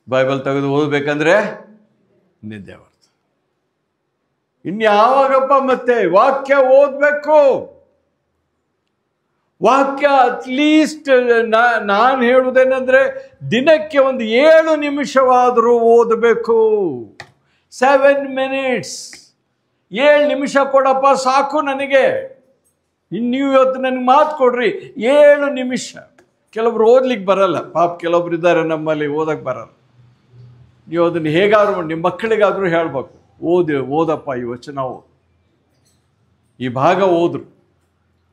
ಬೈಬಲ್ ತೆಗೆದು ಓದಬೇಕಂದ್ರೆ ನಿದ್ದೆ ಬರ್ತದೆ. ಇನ್ಯಾವಾಗಪ್ಪ ಮತ್ತೆ ವಾಕ್ಯ ಓದಬೇಕು? ವಾಕ್ಯ ಅಟ್ಲೀಸ್ಟ್ ನಾನು ಹೇಳುವುದೇನೆಂದರೆ, ದಿನಕ್ಕೆ ಒಂದು 7 ನಿಮಿಷವಾದರೂ ಓದಬೇಕು. 7 minutes, 7 ನಿಮಿಷ ಕೊಡಪ್ಪ ಸಾಕು ನನಗೆ. ನೀವು ಇವತ್ತು ನನಗೆ ಮಾತು ಕೊಡ್ರಿ, 7 ನಿಮಿಷ. ಕೆಲವರು ಓದ್ಲಿಕ್ಕೆ ಬರಲ್ಲ, ಪಾಪ ಕೆಲವೊಬ್ರು ಇದ್ದಾರೆ ನಮ್ಮಲ್ಲಿ, ಓದಕ್ಕೆ ಬರಲ್ಲ. ನೀವು ಅದನ್ನು ಹೇಗಾದ್ರೂ ನಿಮ್ಮ ಮಕ್ಕಳಿಗಾದರೂ ಹೇಳ್ಬೇಕು, ಓದಪ್ಪ ಈ ವಚನ ಓದು, ಈ ಭಾಗ ಓದ್ರಿ,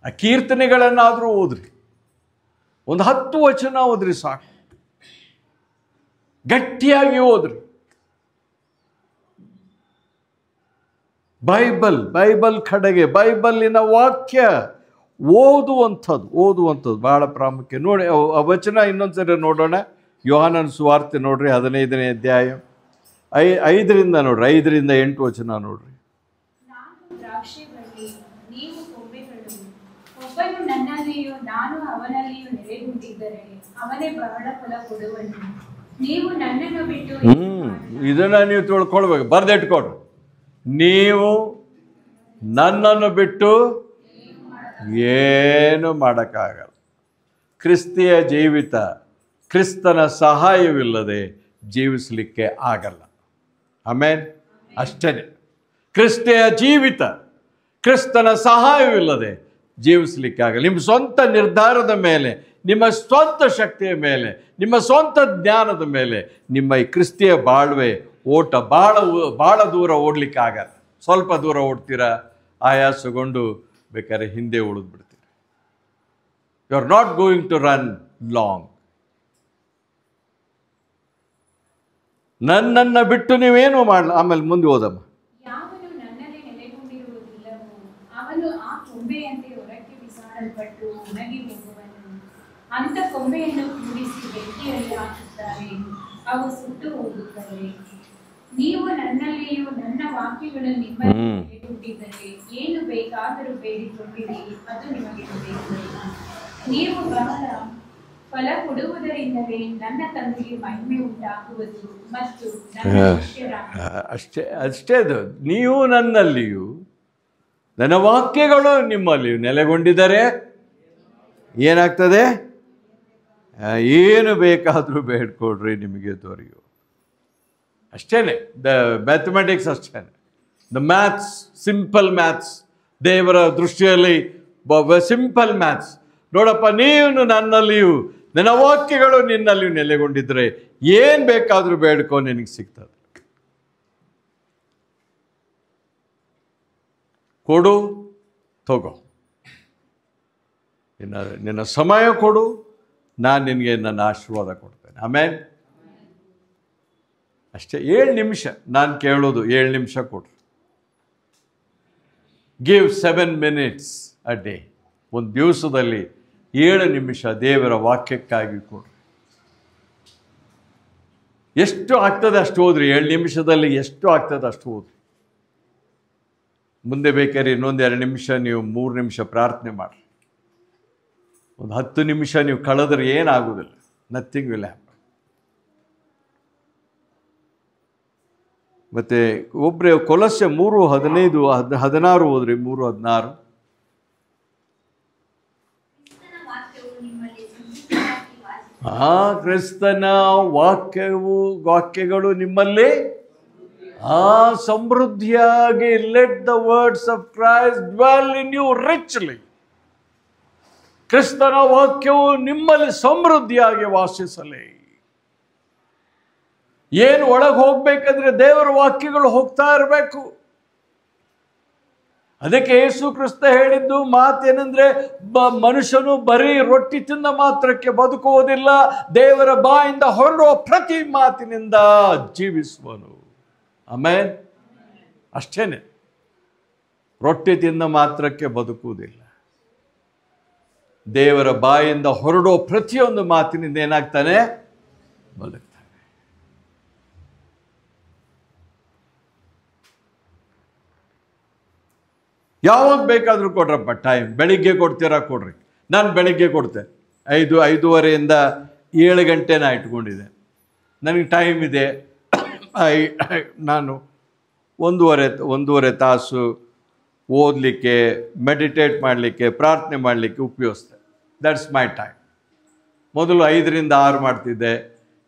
ಆ ಕೀರ್ತನೆಗಳನ್ನಾದರೂ ಓದ್ರಿ, ಒಂದು 10 ವಚನ ಓದ್ರಿ ಸಾಕು, ಗಟ್ಟಿಯಾಗಿ ಓದ್ರಿ. ಬೈಬಲ್ ಕಡೆಗೆ, ಬೈಬಲಿನ ವಾಕ್ಯ ಓದುವಂಥದ್ದು ಬಹಳ ಪ್ರಾಮುಖ್ಯ. ನೋಡಿ ಆ ವಚನ ಇನ್ನೊಂದ್ಸರಿ ನೋಡೋಣ. ಯೋಹಾನನ ಸುವಾರ್ತೆ ನೋಡ್ರಿ, 15ನೇ ಅಧ್ಯಾಯ 5ರಿಂದ ನೋಡ್ರಿ, 5ರಿಂದ 8 ವಚನ ನೋಡ್ರಿ. ನಾನು ದ್ರಾಕ್ಷಿ ಬಳ್ಳಿ, ನೀವು ಕೊಂಬೆಗಳು. ಒಬ್ಬನು ನನ್ನಲ್ಲಿಯೂ ನಾನು ಅವನಲ್ಲಿಯೂ ನೆಲೆಗೊಂಡಿದ್ದರೆ ಅವನೇ ಬಹಳ ಫಲ ಕೊಡುವನು. ನೀವು ನನ್ನನ್ನು ಬಿಟ್ಟು ಇದನ್ನ ನೀವು ತಿಳ್ಕೊಳ್ಬೇಕು, ಬರ್ದಿಟ್ಕೊಡ್ರಿ. ನೀವು ನನ್ನನ್ನು ಬಿಟ್ಟು ಏನು ಮಾಡೋಕ್ಕಾಗಲ್ಲ. ಕ್ರಿಸ್ತಿಯ ಜೀವಿತ ಕ್ರಿಸ್ತನ ಸಹಾಯವಿಲ್ಲದೆ ಜೀವಿಸಲಿಕ್ಕೆ ಆಗಲ್ಲ. ಆಮೇಲೆ ಅಷ್ಟೇ, ಕ್ರಿಸ್ತಿಯ ಜೀವಿತ ಕ್ರಿಸ್ತನ ಸಹಾಯವಿಲ್ಲದೆ ಜೀವಿಸಲಿಕ್ಕಾಗಲ್ಲ. ನಿಮ್ಮ ಸ್ವಂತ ನಿರ್ಧಾರದ ಮೇಲೆ, ನಿಮ್ಮ ಸ್ವಂತ ಶಕ್ತಿಯ ಮೇಲೆ, ನಿಮ್ಮ ಸ್ವಂತ ಜ್ಞಾನದ ಮೇಲೆ ನಿಮ್ಮ ಈ ಕ್ರಿಸ್ತಿಯ ಬಾಳ್ವೆ ಓಟ ಭಾಳ ದೂರ ಓಡಲಿಕ್ಕಾಗಲ್ಲ. ಸ್ವಲ್ಪ ದೂರ ಓಡ್ತೀರಾ, ಆಯಾಸಗೊಂಡು ಬೇಕಾದ್ರೆ ಹಿಂದೆ ಉಳಿದು ಬಿಡ್ತೀರ. You are not going to run long. ನನ್ನನ್ನು ಬಿಟ್ಟು ನೀವೇನು ಮಾಡಲ್ಲ. ಆಮೇಲೆ ಮುಂದೆ ಓದಮ್ಮ. ಯಾವನು ನನ್ನಲ್ಲಿ ನೆಲೆಗೊಂಡಿರುವುದಿಲ್ಲವೋ ಅವನು ಆ ಕೊಂಬೆಯಂತೆ ಹೊರಕ್ಕೆ ಬಿಸಾಡಲ್ಪಟ್ಟು ಒಣಗಿ ಹೋಗುವನು. ಅಂಥ ಕೊಂಬೆಯನ್ನು ಕೂಡಿಸಿ ಬೆಂಕಿಯಲ್ಲಿ ಹಾಕುತ್ತಾರೆ, ಅವು ಸುಟ್ಟು ಹೋಗುತ್ತವೆ. ನೀವು ನನ್ನಲ್ಲಿಯೂ ನನ್ನ ವಾಕ್ಯಗಳು ನಿಮ್ಮಲ್ಲಿ ನೆಲೆಗೊಂಡಿದ್ದರೆ ಏನು ಬೇಕಾದರೂ ಬೇಡಿಕೊಂಡಿರಿ, ಅದು ನಿಮಗೆ ದೊರೆಯುವುದು. ನೀವು ಬಹಳ ಫಲ ಕೊಡುವುದರಿಂದಲೇ ನನ್ನ ತಂದೆಗೆ ಮಹಿಮೆ ಉಂಟಾಗುವುದು ಮತ್ತು ನನ್ನ ಶಿಷ್ಯರಾಗುವುದು. ಅಷ್ಟೇ ಅದು. ನೀವು ನನ್ನಲ್ಲಿಯೂ ನನ್ನ ವಾಕ್ಯಗಳು ನಿಮ್ಮಲ್ಲಿಯೂ ನೆಲೆಗೊಂಡಿದ್ದರೆ ಏನಾಗ್ತದೆ? ಏನು ಬೇಕಾದರೂ ಬೇಡ್ಕೊಡ್ರಿ, ನಿಮಗೆ ದೊರೆಯು. ಅಷ್ಟೇನೆ. ದ ಮ್ಯಾಥಮೆಟಿಕ್ಸ್ ಅಷ್ಟೇ. ದ ಮ್ಯಾಥ್ಸ್, ಸಿಂಪಲ್ ಮ್ಯಾಥ್ಸ್, ದೇವರ ದೃಷ್ಟಿಯಲ್ಲಿ ಸಿಂಪಲ್ ಮ್ಯಾಥ್ಸ್. ನೋಡಪ್ಪ, ನೀನು ನನ್ನಲ್ಲಿಯೂ ನನ್ನ ವಾಕ್ಯಗಳು ನಿನ್ನಲ್ಲಿಯೂ ನೆಲೆಗೊಂಡಿದ್ರೆ ಏನು ಬೇಕಾದರೂ ಬೇಡ್ಕೊ, ನಿನಗೆ ಸಿಗ್ತದೆ. ಕೊಡು, ತಗೋ. ನಿನ್ನ ಸಮಯ ಕೊಡು, ನಾನು ನಿನಗೆ ನನ್ನ ಆಶೀರ್ವಾದ ಕೊಡ್ತೇನೆ. ಆಮೇಲೆ ಅಷ್ಟೇ. 7 ನಿಮಿಷ ನಾನು ಕೇಳೋದು, 7 ನಿಮಿಷ ಕೊಡ್ರಿ. Give 7 minutes a day. ಒಂದು ದಿವಸದಲ್ಲಿ 7 ನಿಮಿಷ ದೇವರ ವಾಕ್ಯಕ್ಕಾಗಿ ಕೊಡ್ರಿ. ಎಷ್ಟು ಆಗ್ತದೆ ಅಷ್ಟು ಓದ್ರಿ. 7 ನಿಮಿಷದಲ್ಲಿ ಎಷ್ಟು ಆಗ್ತದೆ ಅಷ್ಟು ಓದ್ರಿ. ಮುಂದೆ ಬೇಕಾದ್ರೆ ಇನ್ನೊಂದು 2 ನಿಮಿಷ, ನೀವು 3 ನಿಮಿಷ ಪ್ರಾರ್ಥನೆ ಮಾಡಿರಿ. ಒಂದು 10 ನಿಮಿಷ ನೀವು ಕಳೆದ್ರೆ ಏನಾಗುವುದಿಲ್ಲ. Nothing will happen. ಮತ್ತು ಒಬ್ಬರೇ ಕೊಲಸ್ಸೆ 3:15-16 ಓದ್ರಿ. 3:16. ಕ್ರಿಸ್ತನ ವಾಕ್ಯಗಳು ನಿಮ್ಮಲ್ಲಿ ಸಮೃದ್ಧಿಯಾಗಿ, let the words of Christ dwell in you richly. ಕ್ರಿಸ್ತನ ವಾಕ್ಯವು ನಿಮ್ಮಲ್ಲಿ ಸಮೃದ್ಧಿಯಾಗಿ ವಾಸಿಸಲಿ. ಏನು ಒಳಗೆ ಹೋಗ್ಬೇಕಂದ್ರೆ ದೇವರ ವಾಕ್ಯಗಳು ಹೋಗ್ತಾ ಇರಬೇಕು. ಅದಕ್ಕೆ ಯೇಸು ಕ್ರಿಸ್ತ ಹೇಳಿದ್ದು ಮಾತೇನೆಂದ್ರೆ, ಮನುಷ್ಯನು ಬರೀ ರೊಟ್ಟಿ ತಿಂದ ಮಾತ್ರಕ್ಕೆ ಬದುಕುವುದಿಲ್ಲ, ದೇವರ ಬಾಯಿಂದ ಹೊರಡುವ ಪ್ರತಿ ಮಾತಿನಿಂದ ಜೀವಿಸುವನು. ಆಮೇಲೆ ಅಷ್ಟೇನೆ. ರೊಟ್ಟಿ ತಿಂದ ಮಾತ್ರಕ್ಕೆ ಬದುಕುವುದಿಲ್ಲ, ದೇವರ ಬಾಯಿಂದ ಹೊರಡುವ ಪ್ರತಿಯೊಂದು ಮಾತಿನಿಂದ ಏನಾಗ್ತಾನೆ? ಬದುಕ್ತಾನೆ. ಯಾವಾಗ ಬೇಕಾದರೂ ಕೊಡ್ರಪ್ಪ ಟೈಮ್. ಬೆಳಿಗ್ಗೆ ಕೊಡ್ತೀರಾ ಕೊಡ್ರಿ. ನಾನು ಬೆಳಿಗ್ಗೆ ಕೊಡ್ತೇನೆ. 5:30 7 ಗಂಟೆ ನಾ ಇಟ್ಕೊಂಡಿದ್ದೆ. ನನಗೆ ಟೈಮ್ ಇದೆ. ನಾನು ಒಂದೂವರೆ ತಾಸು ಓದಲಿಕ್ಕೆ, ಮೆಡಿಟೇಟ್ ಮಾಡಲಿಕ್ಕೆ, ಪ್ರಾರ್ಥನೆ ಮಾಡಲಿಕ್ಕೆ ಉಪಯೋಗಿಸ್ತೇನೆ. That's my time. ಮೊದಲು 5ರಿಂದ 6 ಮಾಡ್ತಿದ್ದೆ.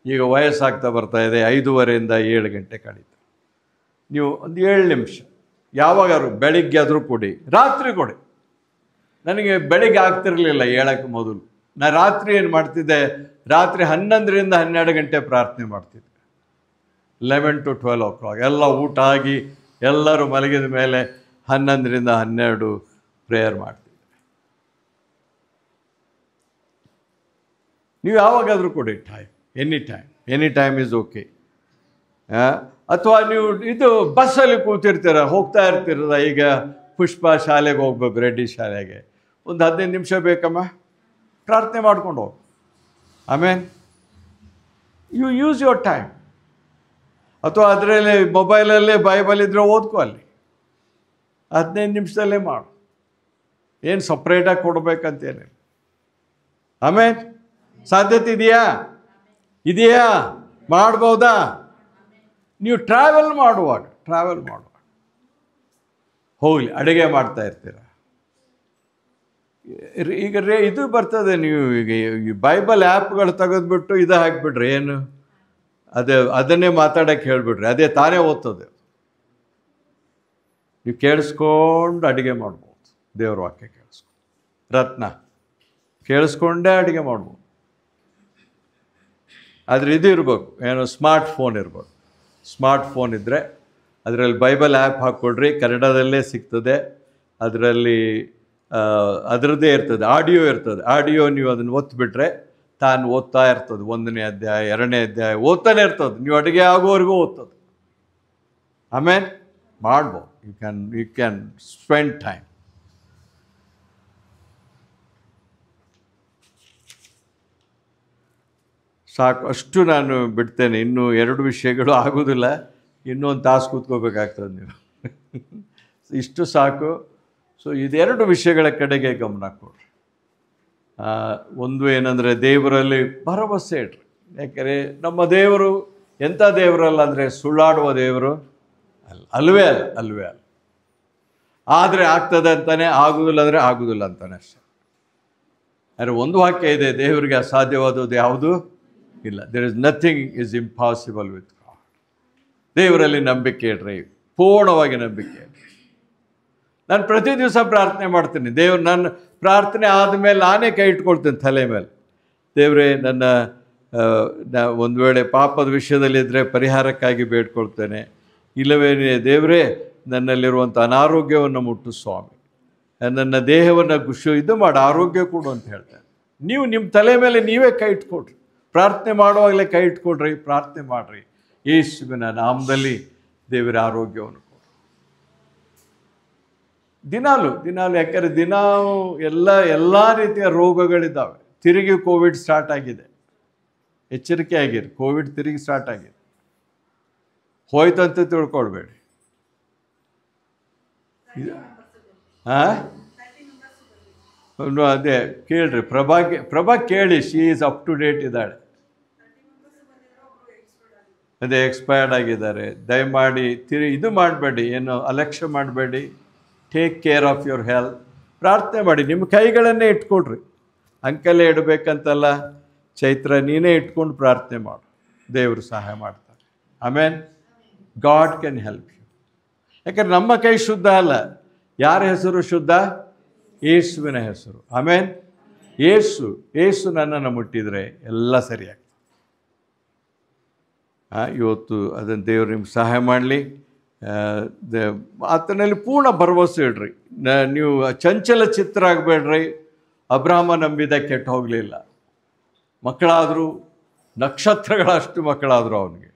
ಈಗ ವಯಸ್ಸಾಗ್ತಾ ಬರ್ತಾಯಿದೆ. 5:30 7 ಗಂಟೆ ಕಳೀತು. ನೀವು ಒಂದು 7 ನಿಮಿಷ ಯಾವಾಗಾದ್ರು, ಬೆಳಿಗ್ಗೆ ಆದರೂ ಕೊಡಿ, ರಾತ್ರಿ ಕೊಡಿ. ನನಗೆ ಬೆಳಿಗ್ಗೆ ಆಗ್ತಿರಲಿಲ್ಲ ಹೇಳೋಕ್ಕೆ ಮೊದಲು. ನಾನು ರಾತ್ರಿ ಏನು ಮಾಡ್ತಿದ್ದೆ? ರಾತ್ರಿ 11ರಿಂದ 12 ಗಂಟೆ ಪ್ರಾರ್ಥನೆ ಮಾಡ್ತಿದ್ದೆ. 11 to 12 o'clock ಎಲ್ಲ ಊಟ ಆಗಿ ಎಲ್ಲರೂ ಮಲಗಿದ ಮೇಲೆ 11ರಿಂದ 12 ಪ್ರೇಯರ್ ಮಾಡ್ತಿದ್ದೆ. ನೀವು ಯಾವಾಗಾದರೂ ಕೊಡಿ time. Any time is okay. ಅಥವಾ ನೀವು ಇದು ಬಸ್ಸಲ್ಲಿ ಕೂತಿರ್ತೀರ, ಹೋಗ್ತಾ ಇರ್ತೀರ. ಈಗ ಪುಷ್ಪ ಶಾಲೆಗೆ ಹೋಗ್ಬೇಕು, ರೆಡ್ಡಿ ಶಾಲೆಗೆ. ಒಂದು 15 ನಿಮಿಷ ಬೇಕಮ್ಮ, ಪ್ರಾರ್ಥನೆ ಮಾಡ್ಕೊಂಡು ಹೋಗಿ. ಆಮೇಲೆ ಯು ಯೂಸ್ ಯುವರ್ ಟೈಮ್. ಅಥವಾ ಅದರಲ್ಲಿ ಮೊಬೈಲಲ್ಲೇ ಬೈಬಲ್ ಇದ್ದರೆ ಓದ್ಕೊ, ಅಲ್ಲಿ 15 ನಿಮಿಷದಲ್ಲೇ ಮಾಡು. ಏನು ಸಪ್ರೇಟಾಗಿ ಕೊಡಬೇಕಂತೇನಿಲ್ಲ. ಆಮೇಲೆ ಸಾಧ್ಯತೆ ಇದೆಯಾ? ಮಾಡ್ಬೋದಾ? ನೀವು ಟ್ರಾವೆಲ್ ಮಾಡುವಾಗ ಹೋಗಲಿ. ಅಡುಗೆ ಮಾಡ್ತಾ ಇರ್ತೀರ, ಈಗ ಇದು ಬರ್ತದೆ. ನೀವು ಈಗ ಈ ಬೈಬಲ್ ಆ್ಯಪ್ಗಳು ತೆಗೆದುಬಿಟ್ಟು ಇದು ಹಾಕಿಬಿಡ್ರಿ. ಏನು ಅದನ್ನೇ ಮಾತಾಡೋಕ್ಕೆ ಹೇಳಿಬಿಡ್ರಿ, ಅದೇ ತಾನೇ ಓದ್ತದೆ. ನೀವು ಕೇಳಿಸ್ಕೊಂಡು ಅಡುಗೆ ಮಾಡ್ಬೋದು. ದೇವ್ರ ವಾಕ್ಯ ಕೇಳಿಸ್ಕೊಂಡು, ರತ್ನ ಕೇಳಿಸ್ಕೊಂಡೇ ಅಡುಗೆ ಮಾಡ್ಬೋದು. ಆದರೆ ಇದು ಇರ್ಬೇಕು, ಏನೋ ಸ್ಮಾರ್ಟ್ ಫೋನ್ ಇರ್ಬೇಕು. ಸ್ಮಾರ್ಟ್ ಫೋನ್ ಇದ್ದರೆ ಅದರಲ್ಲಿ ಬೈಬಲ್ ಆ್ಯಪ್ ಹಾಕ್ಕೊಡ್ರಿ, ಕನ್ನಡದಲ್ಲೇ ಸಿಗ್ತದೆ. ಅದರಲ್ಲಿ ಅದರದ್ದೇ ಇರ್ತದೆ, ಆಡಿಯೋ ಇರ್ತದೆ. ಆಡಿಯೋ ನೀವು ಅದನ್ನು ಒತ್ತಿಬಿಟ್ರೆ ತಾನು ಓದ್ತಾ ಇರ್ತದೆ. 1ನೇ ಅಧ್ಯಾಯ 2ನೇ ಅಧ್ಯಾಯ ಓದ್ತಾನೆ ಇರ್ತದೆ. ನೀವು ಅಡುಗೆ ಆಗೋವರೆಗೂ ಓದ್ತದೆ. ಆಮೇಲೆ ಮಾಡ್ಬೋದು. You can spend time. ಸಾಕು, ಅಷ್ಟು ನಾನು ಬಿಡ್ತೇನೆ. ಇನ್ನೂ 2 ವಿಷಯಗಳು ಆಗೋದಿಲ್ಲ. ಇನ್ನೊಂದು ತಾಸು ಕೂತ್ಕೋಬೇಕಾಗ್ತದೆ ನೀವು. ಇಷ್ಟು ಸಾಕು. ಸೊ ಇದೆರಡು ವಿಷಯಗಳ ಕಡೆಗೆ ಗಮನ ಕೊಡ್ರಿ. ಒಂದು ಏನಂದರೆ ದೇವರಲ್ಲಿ ಭರವಸೆ ಇಡ್ರಿ. ಯಾಕಂದರೆ ನಮ್ಮ ದೇವರು ಎಂಥ ದೇವರಲ್ಲ ಅಂದರೆ ಸುಳ್ಳಾಡುವ ದೇವರು ಅಲ್ವೇ ಅಲ್ಲ. ಆದರೆ ಆಗ್ತದೆ ಅಂತಾನೆ, ಆಗುವುದಿಲ್ಲ ಅಂದರೆ ಆಗುವುದಿಲ್ಲ ಅಂತಾನೆ ಅಷ್ಟೆ. ಆದರೆ ಒಂದು ವಾಕ್ಯ ಇದೆ, ದೇವರಿಗೆ ಅಸಾಧ್ಯವಾದದ್ದು ಯಾವುದೂ ಇಲ್ಲ. There is nothing is impossible with God. ದೇವರಲ್ಲಿ ನಂಬಿಕೆ ಇಡ್ರಿ, ಪೂರ್ಣವಾಗಿ ನಂಬಿಕೆ ಇಡ್ರಿ. ನಾನು ಪ್ರತಿ ದಿವಸ ಪ್ರಾರ್ಥನೆ ಮಾಡ್ತೀನಿ. ದೇವ್ರು ನನ್ನ ಪ್ರಾರ್ಥನೆ ಆದಮೇಲೆ ನಾನೇ ಕೈ ಇಟ್ಕೊಳ್ತೇನೆ ತಲೆ ಮೇಲೆ. ದೇವರೇ, ನನ್ನ ಒಂದು ವೇಳೆ ಪಾಪದ ವಿಷಯದಲ್ಲಿದ್ದರೆ ಪರಿಹಾರಕ್ಕಾಗಿ ಬೇಡ್ಕೊಳ್ತೇನೆ. ಇಲ್ಲವೇ ದೇವರೇ, ನನ್ನಲ್ಲಿರುವಂಥ ಅನಾರೋಗ್ಯವನ್ನು ಮುಟ್ಟು ಸ್ವಾಮಿ, ನನ್ನ ದೇಹವನ್ನು ಇದು ಮಾಡಿ ಆರೋಗ್ಯ ಕೊಡು ಅಂತ ಹೇಳ್ತೇನೆ. ನೀವು ನಿಮ್ಮ ತಲೆ ಮೇಲೆ ನೀವೇ ಕೈ ಇಟ್ಕೊಡ್ರಿ. ಪ್ರಾರ್ಥನೆ ಮಾಡುವಾಗಲೇ ಕೈ ಇಟ್ಕೊಡ್ರಿ, ಪ್ರಾರ್ಥನೆ ಮಾಡಿರಿ. ಯೇಸುವಿನ ನಾಮದಲ್ಲಿ ದೇವರ ಆರೋಗ್ಯವನ್ನು ಕೊಡು. ದಿನಾಲು ಯಾಕಂದರೆ ಎಲ್ಲ ರೀತಿಯ ರೋಗಗಳಿದ್ದಾವೆ. ತಿರುಗಿ ಕೋವಿಡ್ ಸ್ಟಾರ್ಟ್ ಆಗಿದೆ. ಎಚ್ಚರಿಕೆ ಆಗಿರಿ, ಕೋವಿಡ್ ತಿರುಗಿ ಸ್ಟಾರ್ಟ್ ಆಗಿದೆ. ಹೋಯ್ತಂತ ತಿಳ್ಕೊಳ್ಬೇಡಿ. ಅದೇ ಕೇಳ್ರಿ, ಪ್ರಭಾ ಕೇಳಿ, she is up to date ಇದ್ದಾಳೆ. ಅದೇ ಎಕ್ಸ್ಪೈರ್ಡ್ ಆಗಿದ್ದಾರೆ. ದಯಮಾಡಿ ಇದು ಮಾಡಬೇಡಿ, ಏನು ಅಲಕ್ಷ್ಯ ಮಾಡಬೇಡಿ. Take care of your health. ಪ್ರಾರ್ಥನೆ ಮಾಡಿ, ನಿಮ್ಮ ಕೈಗಳನ್ನೇ ಇಟ್ಕೊಡ್ರಿ. ಅಂಕಲೇ ಇಡಬೇಕಂತಲ್ಲ, ಚೈತ್ರ ನೀನೇ ಇಟ್ಕೊಂಡು ಪ್ರಾರ್ಥನೆ ಮಾಡು. ದೇವರು ಸಹಾಯ ಮಾಡ್ತಾರೆ. Amen. God can help you. ಯಾಕಂದ್ರೆ ನಮ್ಮ ಕೈ ಶುದ್ಧ ಅಲ್ಲ. ಯಾರ ಹೆಸರು ಶುದ್ಧ? ಯೇಸುವಿನ ಹೆಸರು. ಆಮೇನ್. ಯೇಸು ನನ್ನನ್ನು ಮುಟ್ಟಿದರೆ ಎಲ್ಲ ಸರಿಯಾಗ್ತದೆ. ಇವತ್ತು ಅದನ್ನು ದೇವರು ನಿಮ್ಗೆ ಸಹಾಯ ಮಾಡಲಿ. ಆತನಲ್ಲಿ ಪೂರ್ಣ ಭರವಸೆ ಇಡ್ರಿ. ನೀವು ಚಂಚಲ ಚಿತ್ರ ಆಗಬೇಡ್ರಿ. ಅಬ್ರಾಹ್ಮ ನಂಬಿದ ಕೆಟ್ಟು ಹೋಗಲಿಲ್ಲ. ಮಕ್ಕಳಾದರೂ ನಕ್ಷತ್ರಗಳಷ್ಟು ಮಕ್ಕಳಾದರು ಅವನಿಗೆ.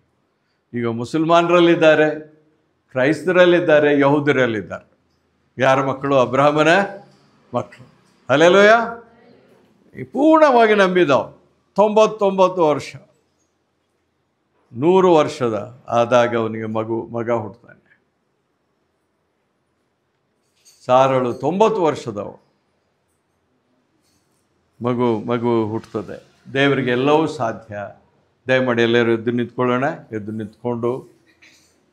ಈಗ ಮುಸಲ್ಮಾನರಲ್ಲಿದ್ದಾರೆ, ಕ್ರೈಸ್ತರಲ್ಲಿದ್ದಾರೆ, ಯಹೂದರಲ್ಲಿದ್ದಾರೆ. ಯಾರ ಮಕ್ಕಳು? ಅಬ್ರಾಹ್ಮನ ಮಕ್ಕಳು. ಹಲ್ಲೆಲೂಯ. ಪೂರ್ಣವಾಗಿ ನಂಬಿದವು. 99 ವರ್ಷ, 100 ವರ್ಷದ ಆದಾಗ ಅವನಿಗೆ ಮಗ ಹುಟ್ಟುತ್ತಾನೆ. ಸಾರಳು 90 ವರ್ಷದವು, ಮಗು ಹುಟ್ಟುತ್ತದೆ. ದೇವರಿಗೆ ಎಲ್ಲವೂ ಸಾಧ್ಯ. ದಯಮಾಡಿ ಎಲ್ಲರೂ ಎದ್ದು ನಿಂತ್ಕೊಳ್ಳೋಣ. ಎದ್ದು ನಿಂತ್ಕೊಂಡು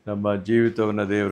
ನಮ್ಮ ಜೀವಿತವನ್ನು ದೇವರು